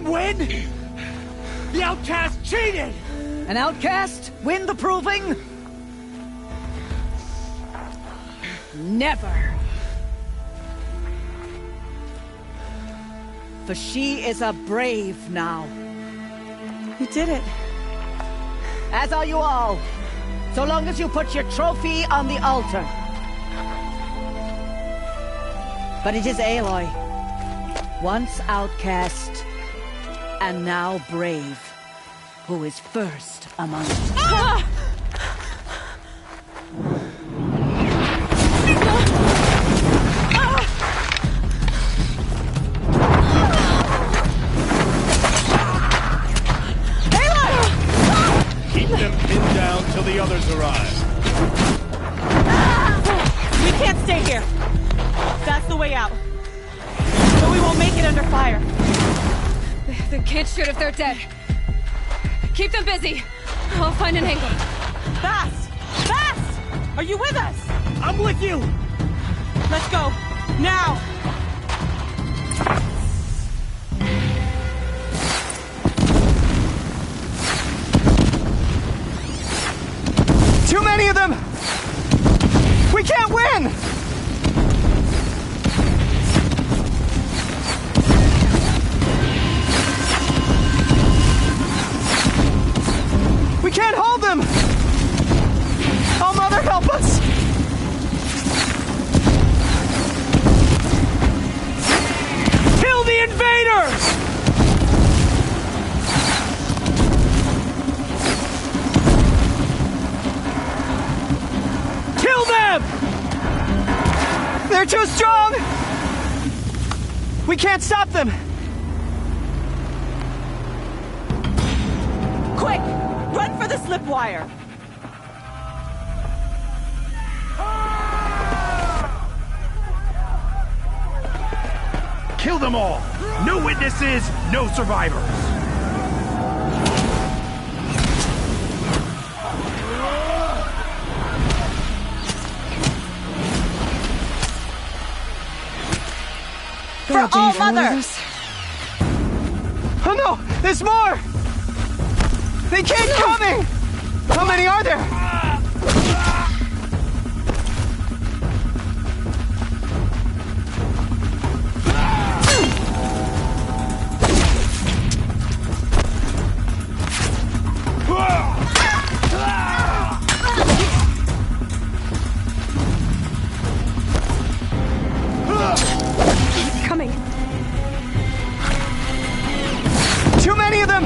Win? The outcast cheated! An outcast win the proving? Never. For she is a brave now. You did it. As are you all. So long as you put your trophy on the altar. But it is Aloy, once outcast, and now brave, who is first among us. Ah! Keep them pinned down till the others arrive. We can't stay here. That's the way out. But we won't make it under fire. They can't shoot if they're dead. Keep them busy. I'll find an angle. Fast! Fast! Are you with us? I'm with you! Let's go. Now! Too many of them! We can't win! We can't hold them! Oh, Mother, help us! Kill the invaders! Kill them! They're too strong! We can't stop them! Quick! Run for the slip wire! Kill them all! No witnesses, no survivors! For all Mother! Oh no! There's more! They keep coming! How many are there? Coming. Too many of them!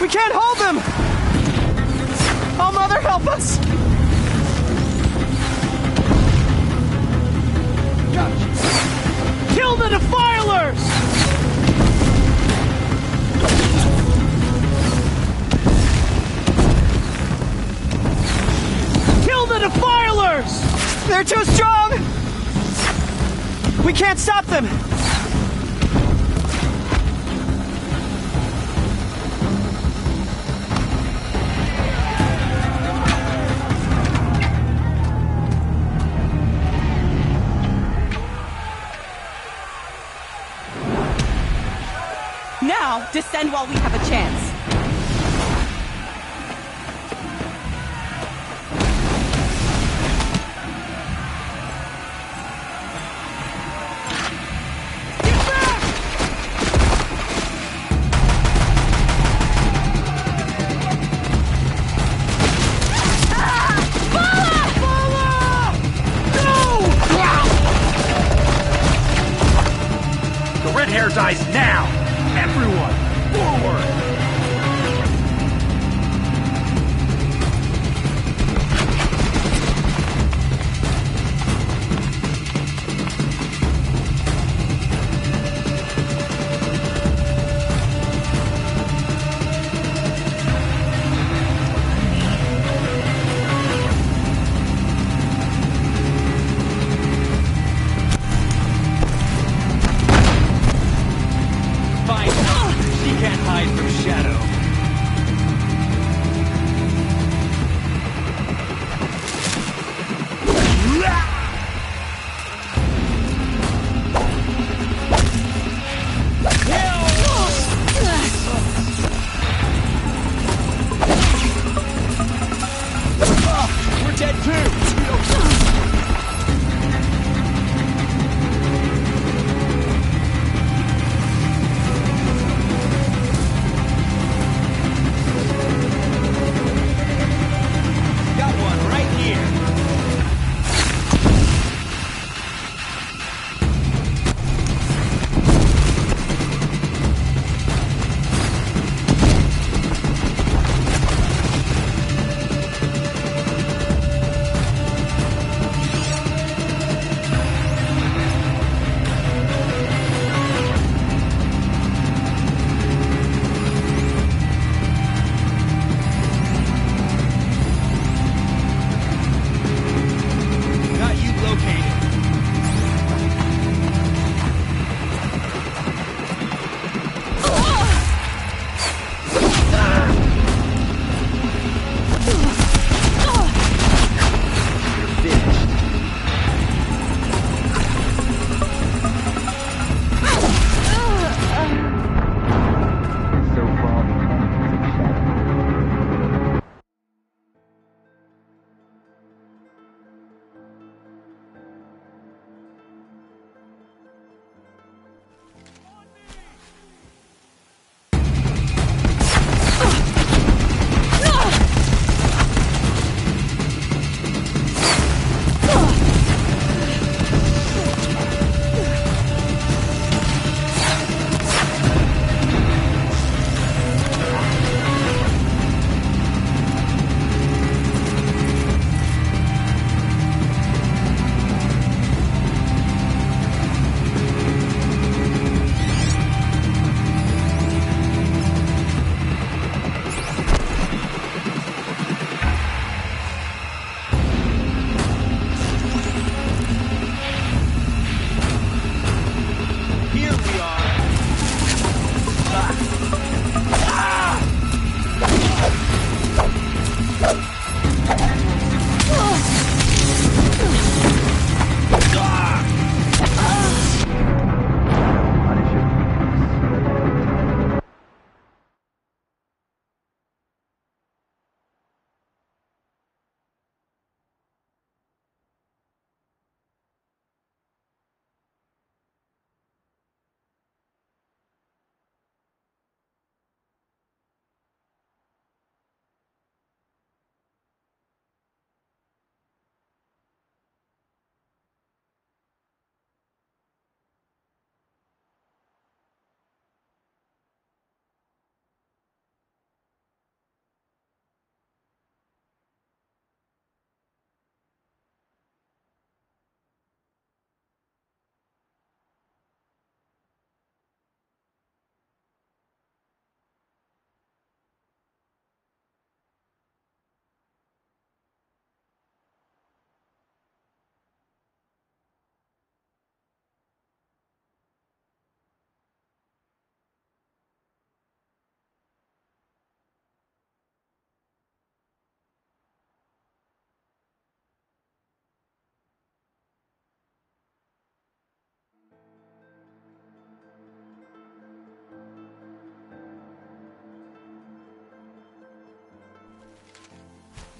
We can't hold them! Oh, Mother, help us! Kill the defilers! Kill the defilers! They're too strong! We can't stop them! Now, descend while we have a chance. The red hair dies now! Everyone, forward! Fine. She can't hide from dead too! Got one right here. Got you located. Here we are.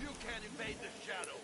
You can't invade the shadow.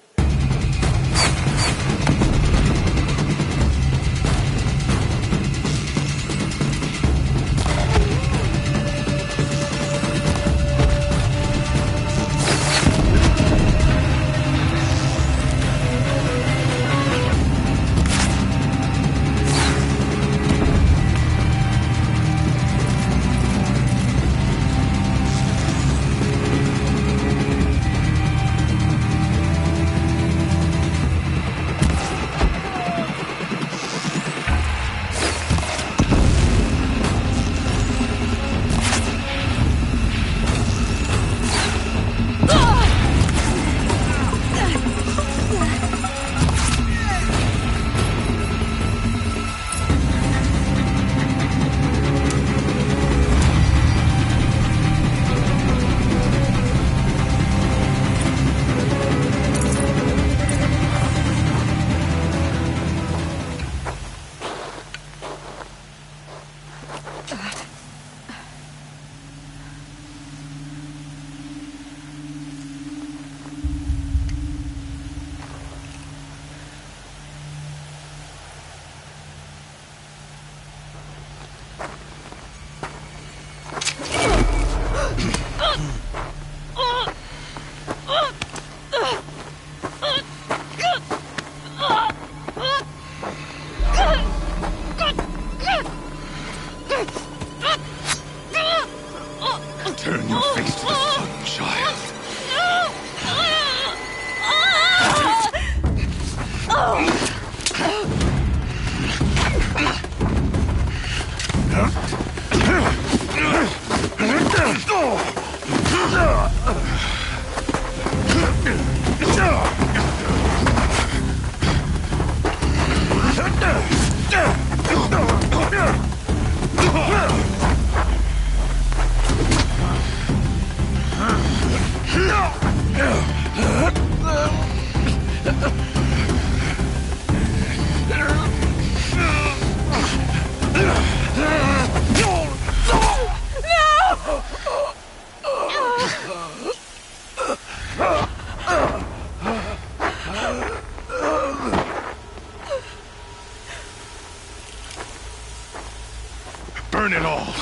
Burn it all,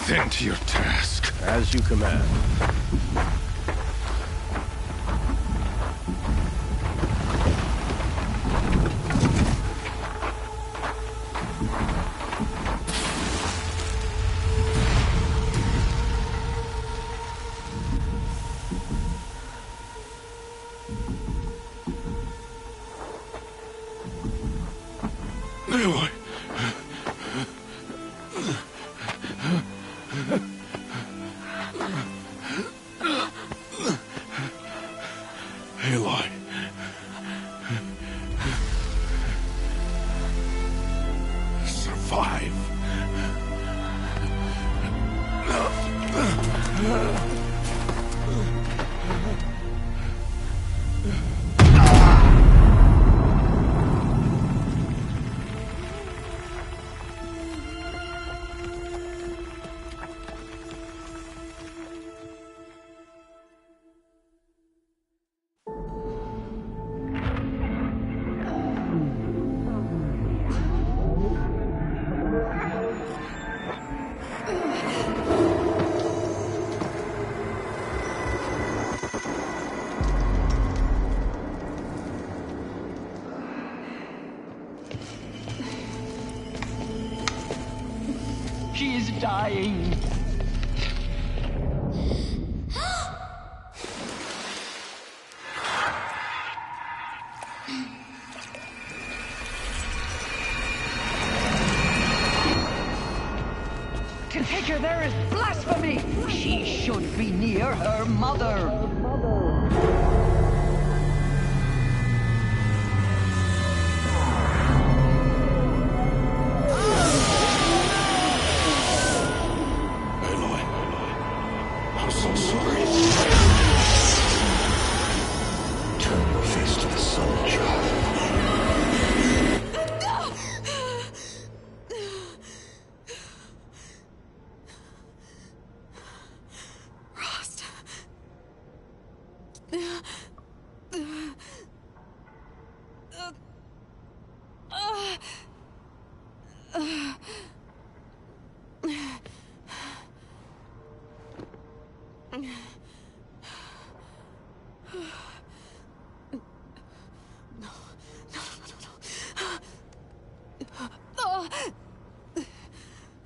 then to your task. As you command. Aloy. Aloy. Survive. She is dying. To take her there is blasphemy. She should be near her mother. I'm so sorry. Turn your face to the sun, child. Rost.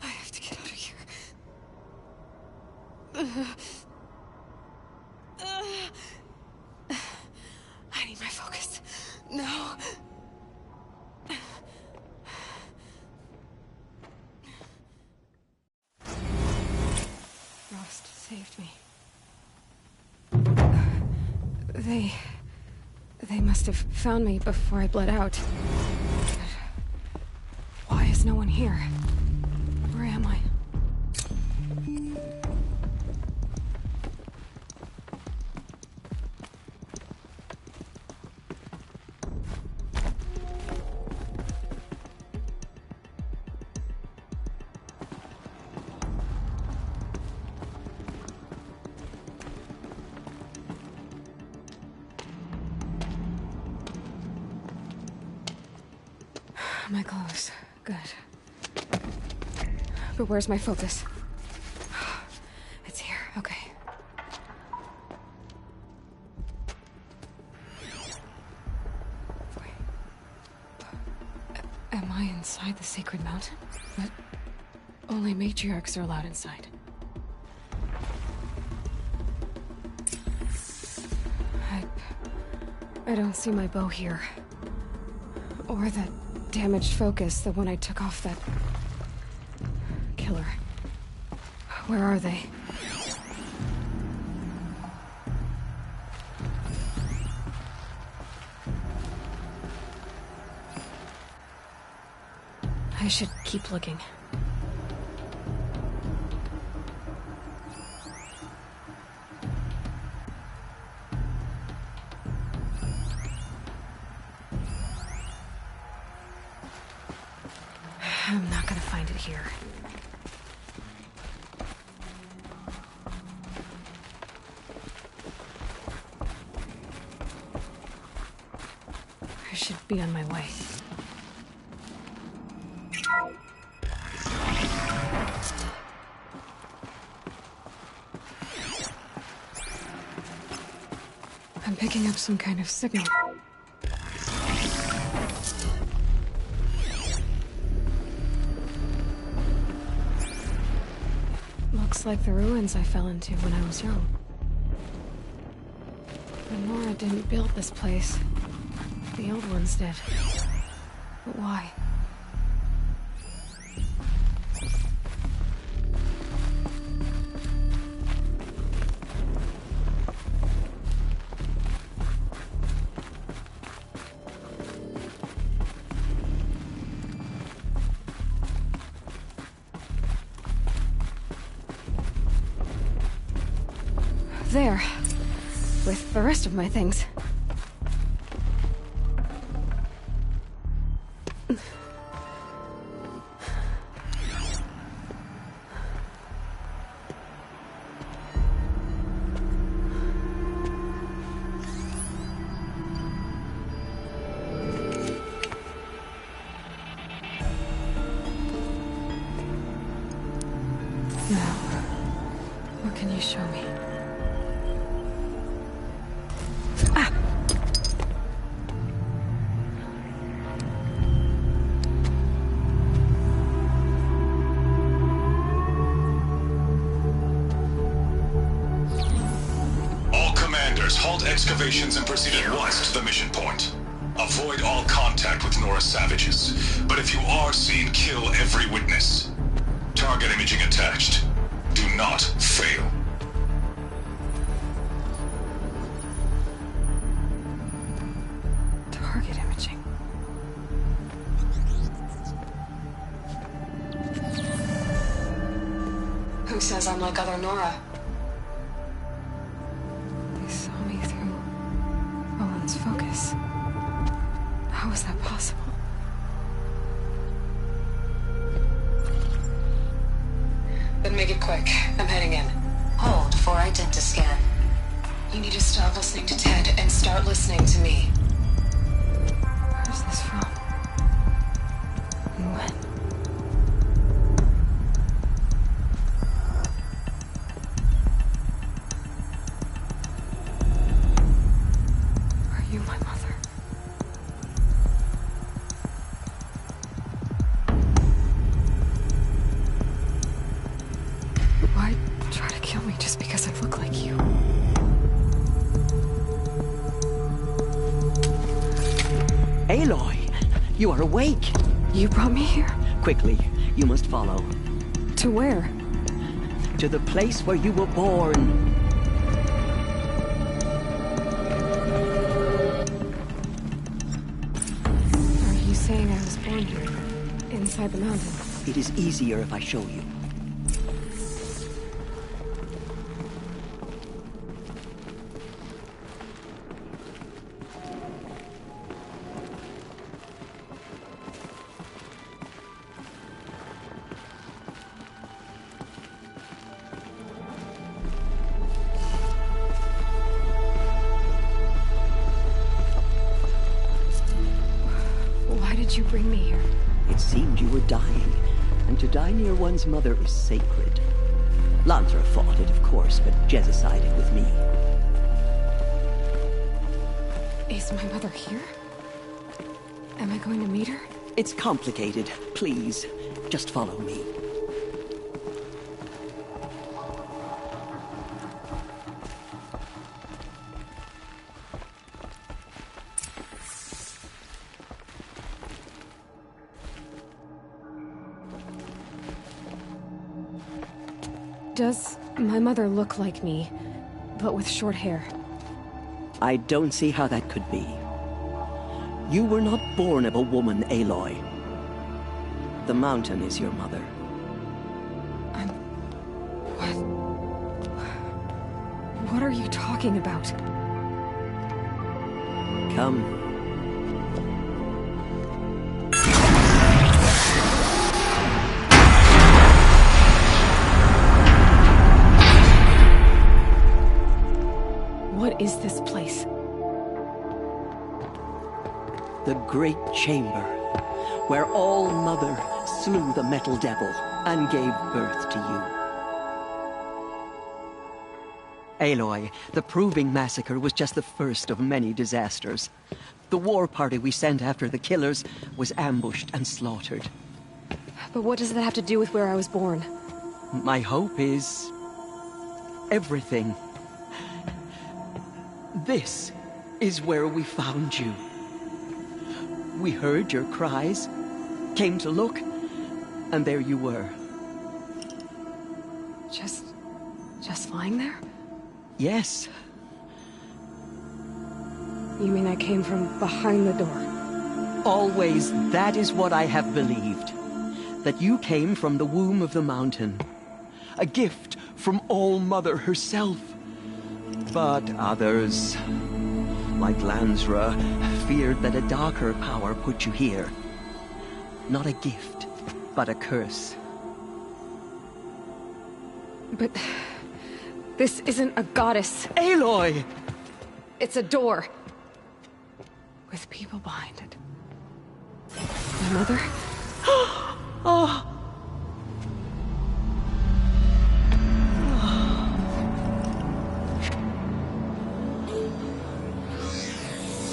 I have to get out of here. I need my focus. No. Rost saved me. They must have found me before I bled out. Why is no one here? Where am I? My clothes. Good. But where's my focus? It's here. Okay. Wait. Am I inside the sacred mountain? But only matriarchs are allowed inside. I don't see my bow here. Or that damaged focus, the one I took off that killer. Where are they? I should keep looking. I'm not gonna find it here. I should be on my way. picking up some kind of signal. Looks like the ruins I fell into when I was young. But Nora didn't build this place. The old ones did. But why? There. With the rest of my things. Now, what can you show me? Excavations and proceed at once to the mission point. Avoid all contact with Nora savages, but if you are seen, kill every witness. Target imaging attached. Do not fail. Target imaging. Who says I'm like other Nora? Focus. How is that possible? Then make it quick. I'm heading in. Hold for identiscan. You need to stop listening to Ted and start listening to me. Where's this from? And when? You, my mother. Why try to kill me just because I look like you? Aloy, you are awake. You brought me here? Quickly, you must follow. To where? To the place where you were born. Saying I was born here, inside the mountain. It is easier if I show you. Why did you bring me here? It seemed you were dying, and to die near one's mother is sacred. Lansra fought it, of course, but Jezza sided with me. Is my mother here? Am I going to meet her? It's complicated. Please, just follow me. Does my mother look like me, but with short hair? I don't see how that could be. You were not born of a woman, Aloy. The mountain is your mother. What are you talking about? Come. What is this place? The Great Chamber, where All Mother slew the Metal Devil and gave birth to you. Aloy, the Proving Massacre was just the first of many disasters. The war party we sent after the killers was ambushed and slaughtered. But what does that have to do with where I was born? My hope is... everything. This is where we found you. We heard your cries, came to look, and there you were. Just lying there? Yes. You mean I came from behind the door? Always, that is what I have believed. That you came from the womb of the mountain. A gift from All-Mother herself. But others, like Lansra, feared that a darker power put you here. Not a gift, but a curse. But... this isn't a goddess. Aloy! It's a door. With people behind it. My mother? Oh!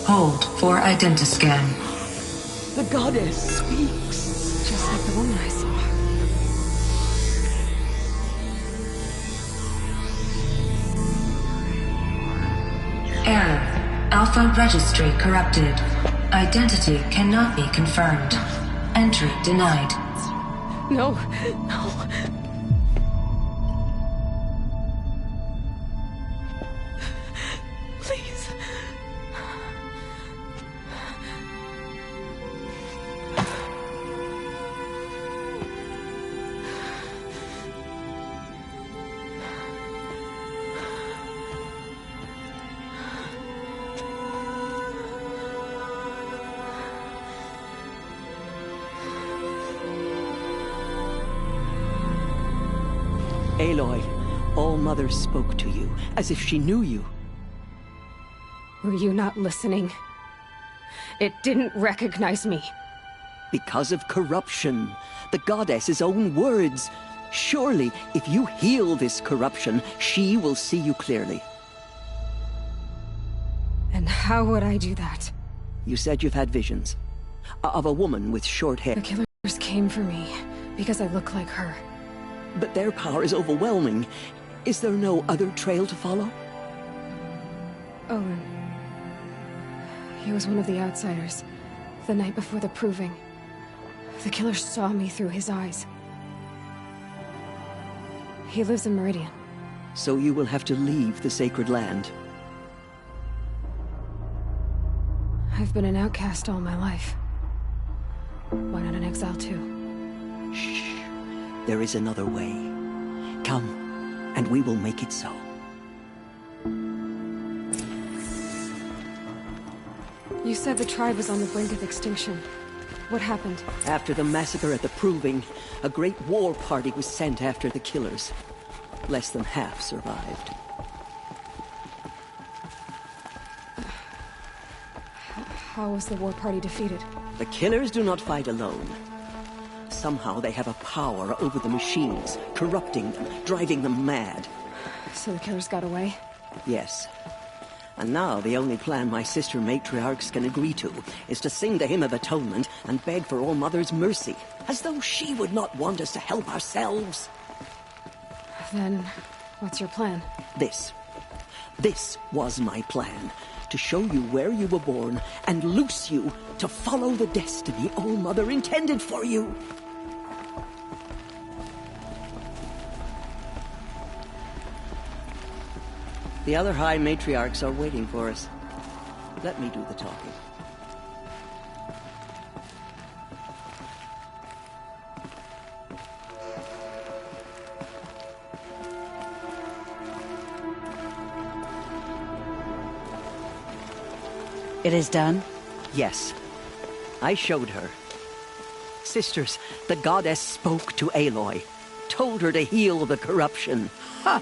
Hold for identiscan. The goddess speaks. Just like the woman I saw. Error. Alpha registry corrupted. Identity cannot be confirmed. Entry denied. No, no. Please. Aloy, All-Mother spoke to you, as if she knew you. Were you not listening? It didn't recognize me. Because of corruption. The goddess's own words. Surely, if you heal this corruption, she will see you clearly. And how would I do that? You said you've had visions. Of a woman with short hair. The killers came for me, because I look like her. But their power is overwhelming. Is there no other trail to follow? Owen. He was one of the outsiders. The night before the Proving. The killer saw me through his eyes. He lives in Meridian. So you will have to leave the sacred land. I've been an outcast all my life. Why not an exile too? Shh. There is another way. Come, and we will make it so. You said the tribe was on the brink of extinction. What happened? After the massacre at the Proving, a great war party was sent after the killers. Less than half survived. How was the war party defeated? The killers do not fight alone. Somehow they have a power over the machines, corrupting them, driving them mad. So the killers got away? Yes. And now the only plan my sister matriarchs can agree to is to sing the Hymn of Atonement and beg for All-Mother's mercy, as though she would not want us to help ourselves. Then, what's your plan? This. This was my plan. To show you where you were born and loose you to follow the destiny All-Mother intended for you. The other High Matriarchs are waiting for us. Let me do the talking. It is done? Yes. I showed her. Sisters, the goddess spoke to Aloy. Told her to heal the corruption. Ha!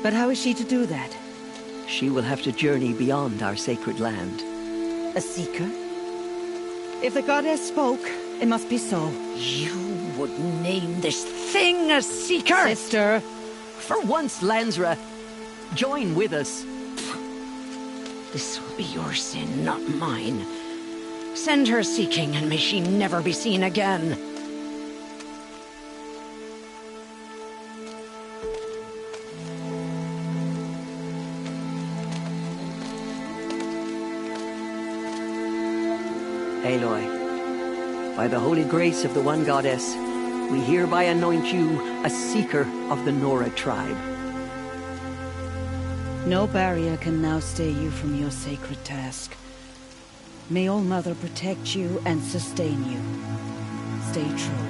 But how is she to do that? She will have to journey beyond our sacred land. A seeker? If the goddess spoke, it must be so. You would name this thing a seeker? Sister! For once, Lansra, Join with us. This will be your sin, not mine. Send her seeking, and may she never be seen again. Aloy, by the holy grace of the one goddess, we hereby anoint you a seeker of the Nora tribe. No barrier can now stay you from your sacred task. May All Mother protect you and sustain you. Stay true.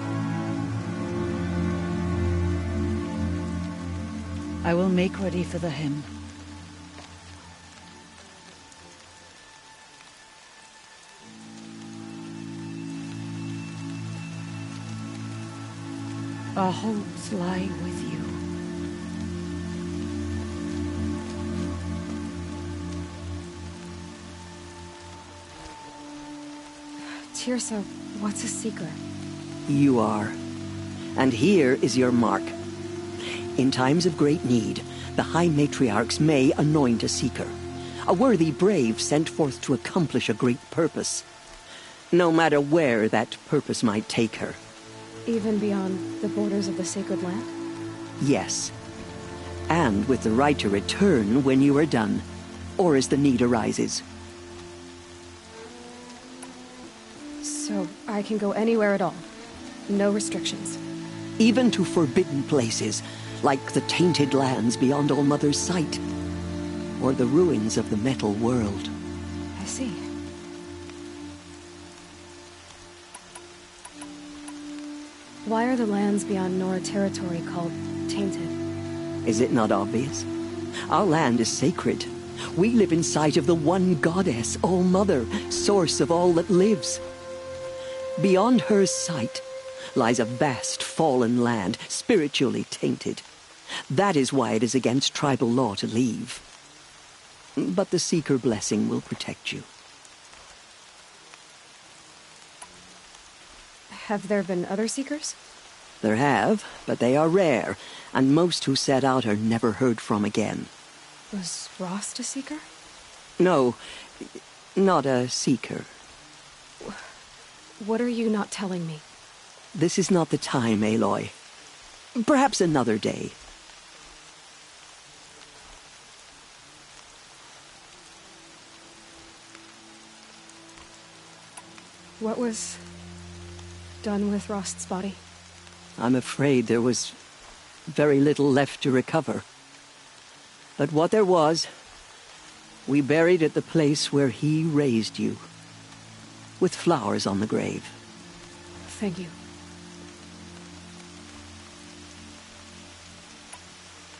I will make ready for the hymn. Our hopes lie with you. Tirsa, what's a seeker? You are. And here is your mark. In times of great need, the High Matriarchs may anoint a seeker. A worthy brave sent forth to accomplish a great purpose. No matter where that purpose might take her. Even beyond the borders of the sacred land? Yes. And with the right to return when you are done, or as the need arises. So I can go anywhere at all? No restrictions? Even to forbidden places, like the tainted lands beyond All Mother's sight. Or the ruins of the metal world. I see. Why are the lands beyond Nora territory called tainted? Is it not obvious? Our land is sacred. We live in sight of the one goddess, All Mother, source of all that lives. Beyond her sight lies a vast fallen land, spiritually tainted. That is why it is against tribal law to leave. But the Seeker blessing will protect you. Have there been other Seekers? There have, but they are rare, and most who set out are never heard from again. Was Rost a Seeker? No, not a Seeker. What are you not telling me? This is not the time, Aloy. Perhaps another day. What was done with Rost's body? I'm afraid there was very little left to recover. But what there was, we buried at the place where he raised you, with flowers on the grave. Thank you.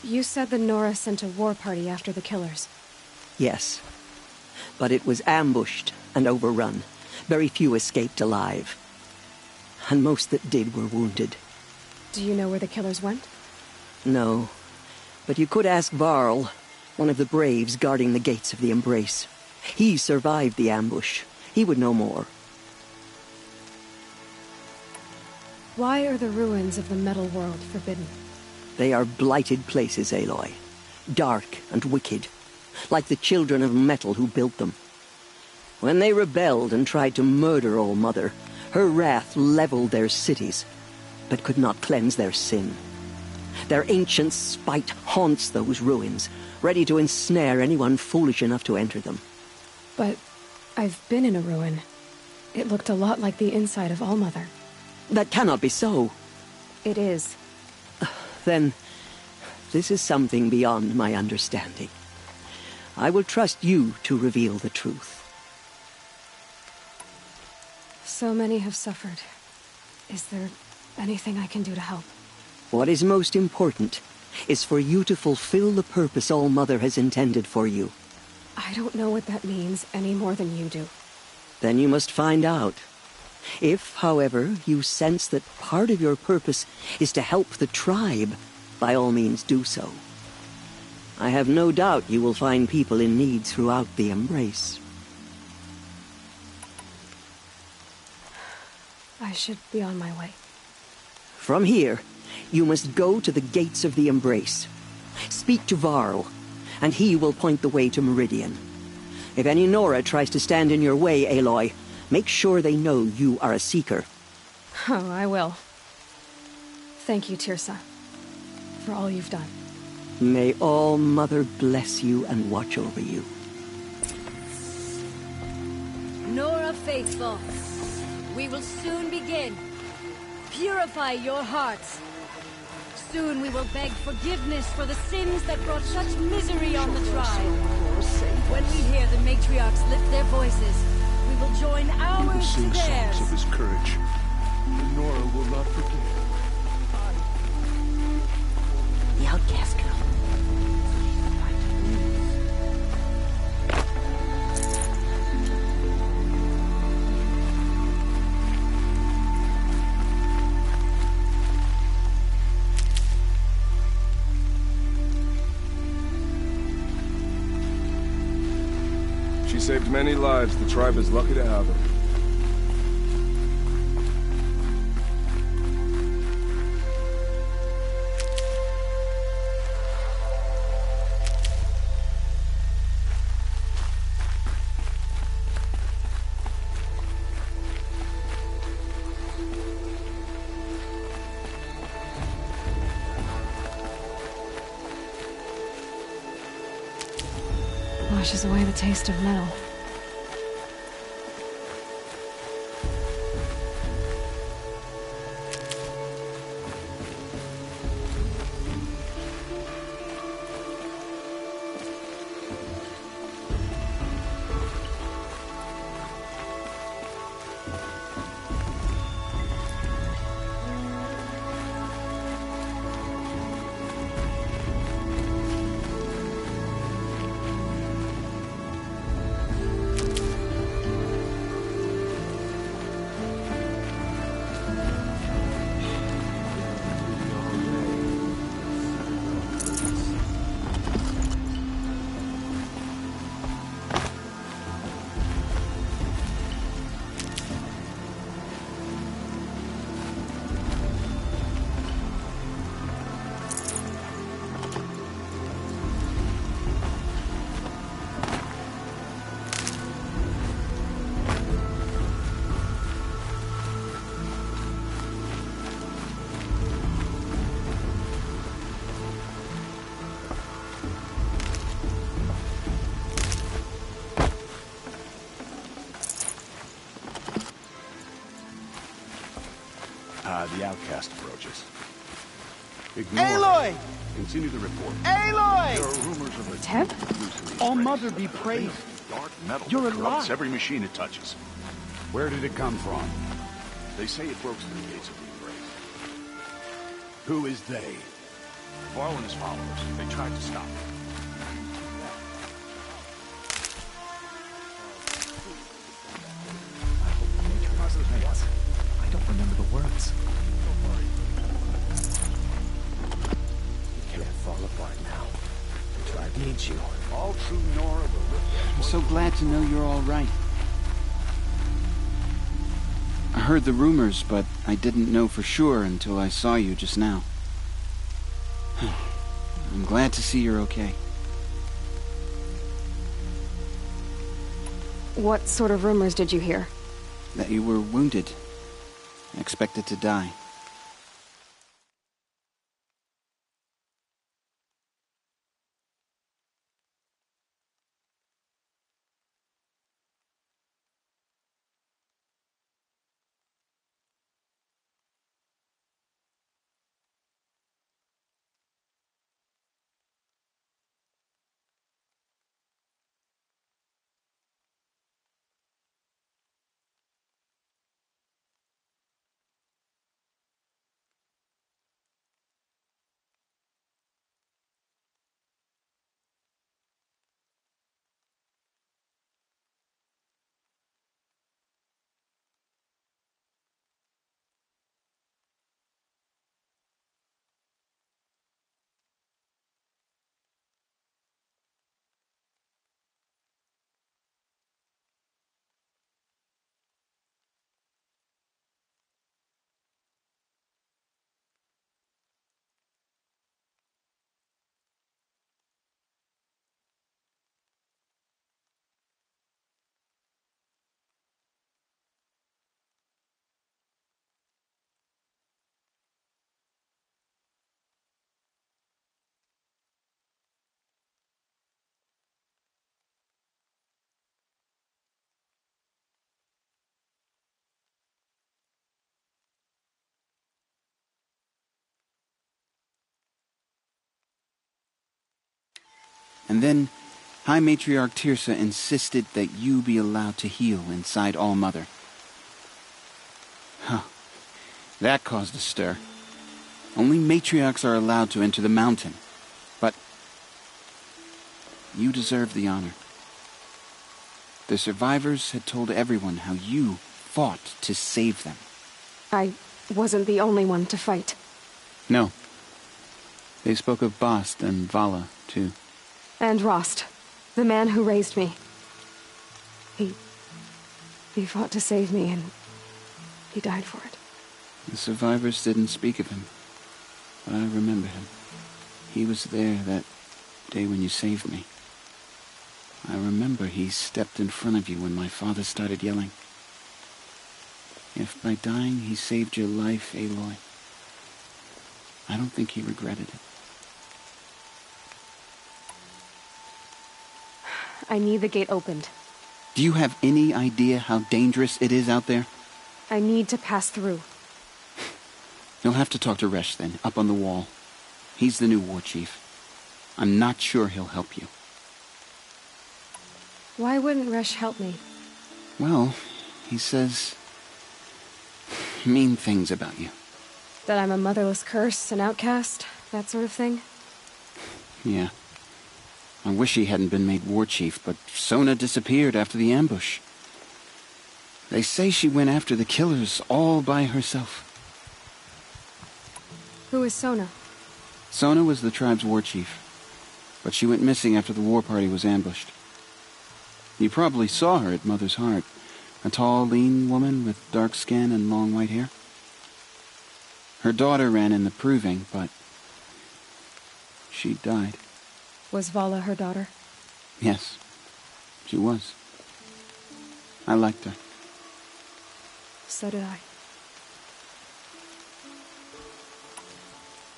You said the Nora sent a war party after the killers. Yes, but it was ambushed and overrun. Very few escaped alive. And most that did were wounded. Do you know where the killers went? No, but you could ask Varl, one of the braves guarding the gates of the Embrace. He survived the ambush. He would know more. Why are the ruins of the metal world forbidden? They are blighted places, Aloy. Dark and wicked, like the children of metal who built them. When they rebelled and tried to murder All Mother, her wrath leveled their cities, but could not cleanse their sin. Their ancient spite haunts those ruins, ready to ensnare anyone foolish enough to enter them. But I've been in a ruin. It looked a lot like the inside of All Mother. That cannot be so. It is. Then, this is something beyond my understanding. I will trust you to reveal the truth. So many have suffered. Is there anything I can do to help? What is most important is for you to fulfill the purpose All Mother has intended for you. I don't know what that means any more than you do. Then you must find out. If, however, you sense that part of your purpose is to help the tribe, by all means do so. I have no doubt you will find people in need throughout the Embrace. I should be on my way. From here, you must go to the gates of the Embrace. Speak to Varl, and he will point the way to Meridian. If any Nora tries to stand in your way, Aloy, make sure they know you are a Seeker. Oh, I will. Thank you, Tirsa, for all you've done. May All Mother bless you and watch over you. Nora faithful, we will soon begin. Purify your hearts. Soon we will beg forgiveness for the sins that brought such misery on the tribe. When we hear the matriarchs lift their voices, we will join We will ours to sing theirs. songs of his courage. And Nora will not forget. The outcast girl. She saved many lives. The tribe is lucky to have her. Washes away the taste of metal. The outcast approaches. Ignore Aloy! him. Continue the report. Aloy! There are rumors of a Teb? All Mother be praised. Dark metal You're that corrupts alive. every machine it touches. Where did it come from? They say it broke through the gates of the Embrace. Who is they? Varl and his followers. They tried to stop him. I don't remember the words. You can't fall apart now. The tribe needs you. All true Nora will live there. I'm so glad to know you're all right. I heard the rumors, but I didn't know for sure until I saw you just now. I'm glad to see you're okay. What sort of rumors did you hear? That you were wounded. Expected to die. And then High Matriarch Tirsa insisted that you be allowed to heal inside All-Mother. Huh. That caused a stir. Only matriarchs are allowed to enter the mountain. But you deserve the honor. The survivors had told everyone how you fought to save them. I wasn't the only one to fight. No. They spoke of Bast and Vala, too. And Rost, the man who raised me. He fought to save me, and he died for it. The survivors didn't speak of him, but I remember him. He was there that day when you saved me. I remember he stepped in front of you when my father started yelling. If by dying he saved your life, Aloy, I don't think he regretted it. I need the gate opened. Do you have any idea how dangerous it is out there? I need to pass through. You'll have to talk to Resh then, up on the wall. He's the new war chief. I'm not sure he'll help you. Why wouldn't Resh help me? Well, he says mean things about you. That I'm a motherless curse, an outcast, that sort of thing? Yeah. I wish he hadn't been made war chief, but Sona disappeared after the ambush. They say she went after the killers all by herself. Who is Sona? Sona was the tribe's war chief, but she went missing after the war party was ambushed. You probably saw her at Mother's Heart. A tall, lean woman with dark skin and long white hair. Her daughter ran in the proving, but she died. Was Vala her daughter? Yes, she was. I liked her. So did I.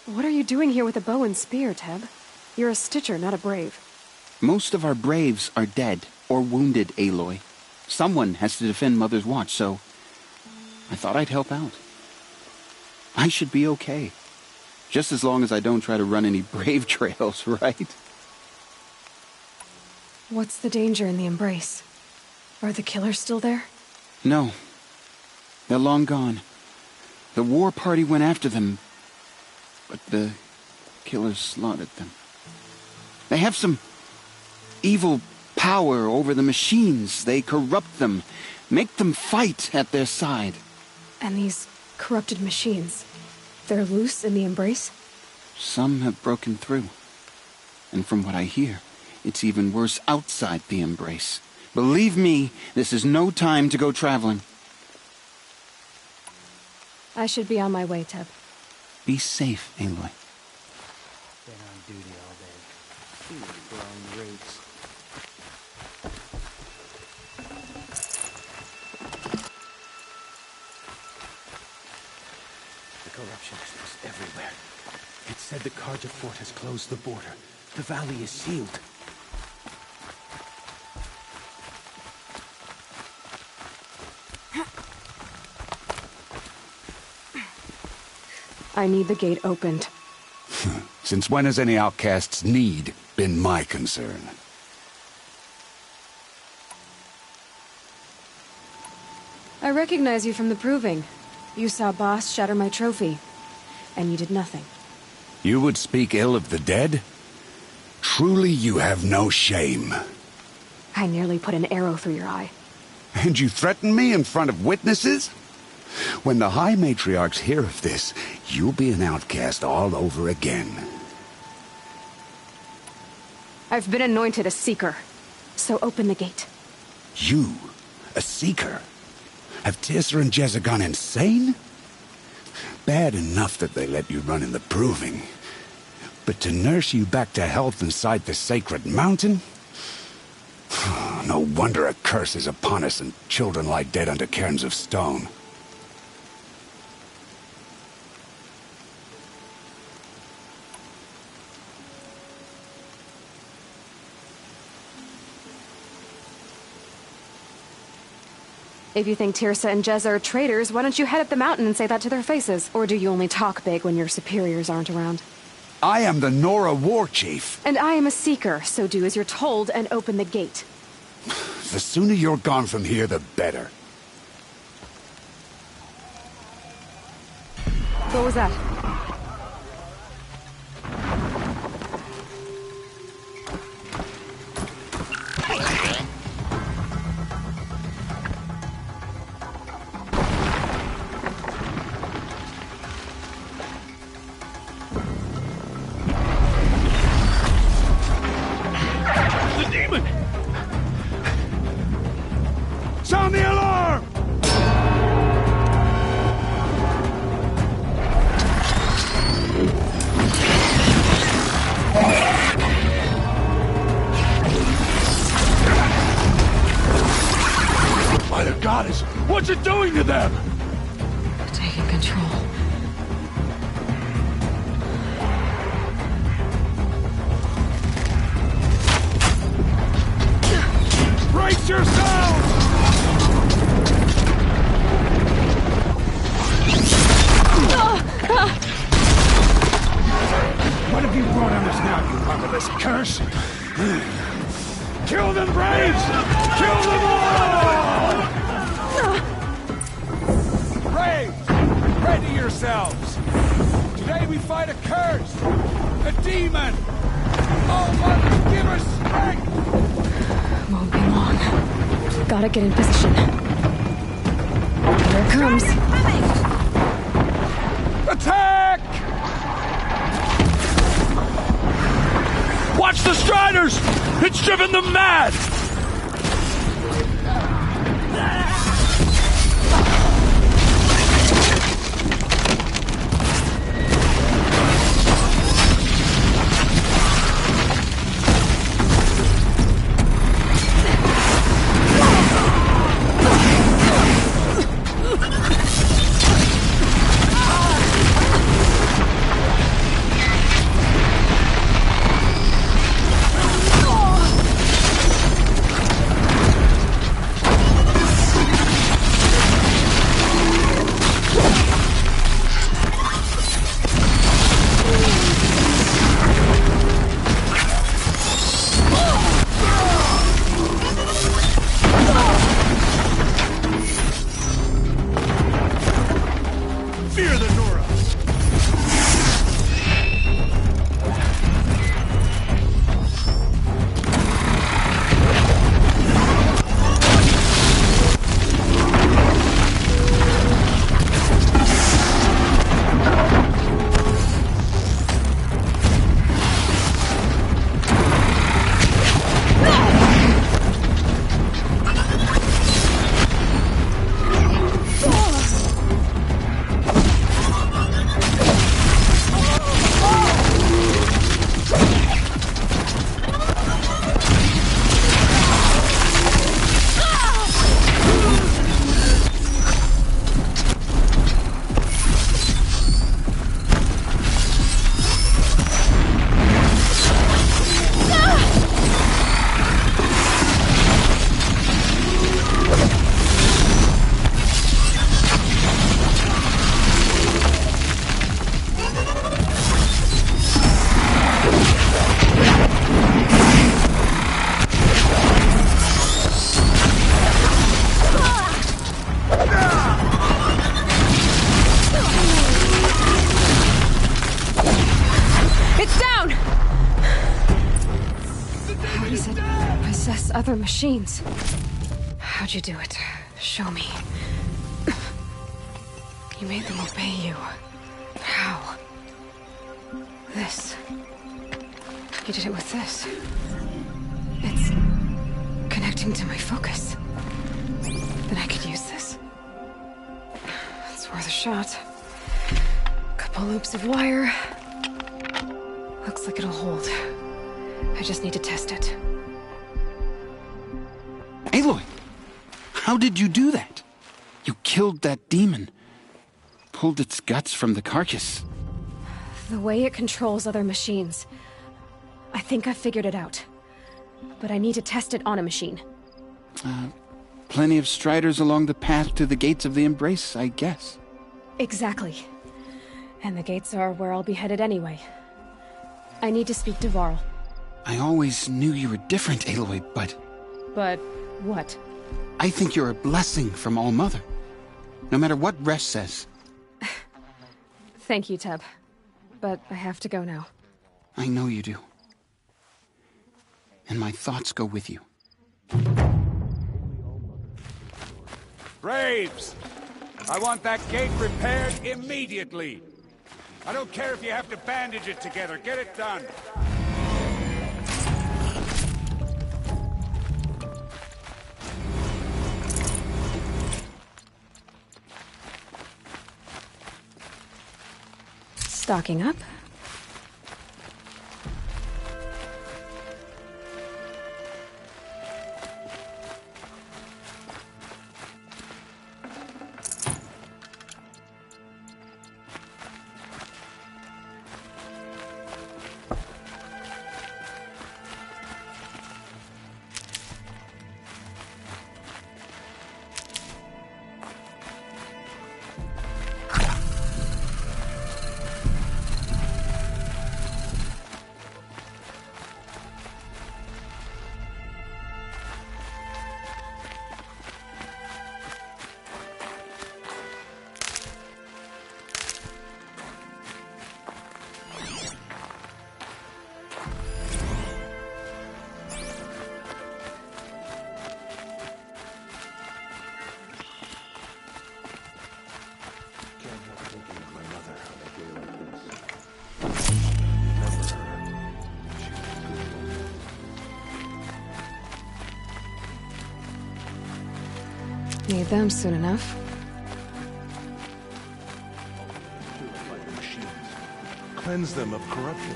What are you doing here with a bow and spear, Teb? You're a Stitcher, not a brave. Most of our braves are dead or wounded, Aloy. Someone has to defend Mother's Watch, so I thought I'd help out. I should be okay. Just as long as I don't try to run any brave trails, right? What's the danger in the Embrace? Are the killers still there? No. They're long gone. The war party went after them, but the killers slaughtered them. They have some evil power over the machines. They corrupt them, make them fight at their side. And these corrupted machines, they're loose in the Embrace? Some have broken through. And from what I hear, it's even worse outside the Embrace. Believe me, this is no time to go traveling. I should be on my way, Teb. Be safe, Aloy. Been on duty all day. Blowing roots. The corruption is everywhere. It's said the Karja fort has closed the border. The valley is sealed. I need the gate opened. Since when has any outcast's need been my concern? I recognize you from the proving. You saw Boss shatter my trophy, and you did nothing. You would speak ill of the dead? Truly you have no shame. I nearly put an arrow through your eye. And you threaten me in front of witnesses? When the High Matriarchs hear of this, you'll be an outcast all over again. I've been anointed a Seeker, so open the gate. You? A Seeker? Have Tirsa and Jezza gone insane? Bad enough that they let you run in the proving. But to nurse you back to health inside the sacred mountain? No wonder a curse is upon us and children lie dead under cairns of stone. If you think Tirsa and Jezza are traitors, why don't you head up the mountain and say that to their faces? Or do you only talk big when your superiors aren't around? I am the Nora War Chief. And I am a seeker, so do as you're told and open the gate. The sooner you're gone from here, the better. What was that? The demon! Sound the alarm! By the goddess, what's it doing to them? Taking control. Brace yourselves! What have you brought on us now, you motherless curse? Kill them, Braves! Kill them all! Braves, ready yourselves! Today we fight a curse, a demon! Oh, mother, give us strength! Won't be long. Gotta get in position. Here it comes. Attack! Watch the Striders! It's driven them mad! Other machines. How'd you do it? Show me. You made them obey you. How? This. You did it with this. It's connecting to my focus. Then I could use this. It's worth a shot. Couple loops of wire. Looks like it'll hold. I just need to test it. Aloy! How did you do that? You killed that demon. Pulled its guts from the carcass. The way it controls other machines. I think I figured it out. But I need to test it on a machine. Plenty of Striders along the path to the gates of the Embrace, I guess. Exactly. And the gates are where I'll be headed anyway. I need to speak to Varl. I always knew you were different, Aloy, but... But what? I think you're a blessing from All-Mother. No matter what Resh says. Thank you, Teb. But I have to go now. I know you do. And my thoughts go with you. Braves! I want that gate repaired immediately. I don't care if you have to bandage it together. Get it done. Stocking up. Need them soon enough. Cleanse them of corruption.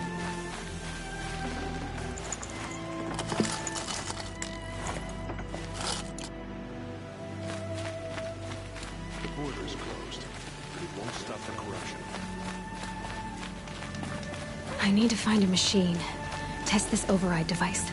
The border's closed, but it won't stop the corruption. I need to find a machine. Test this override device.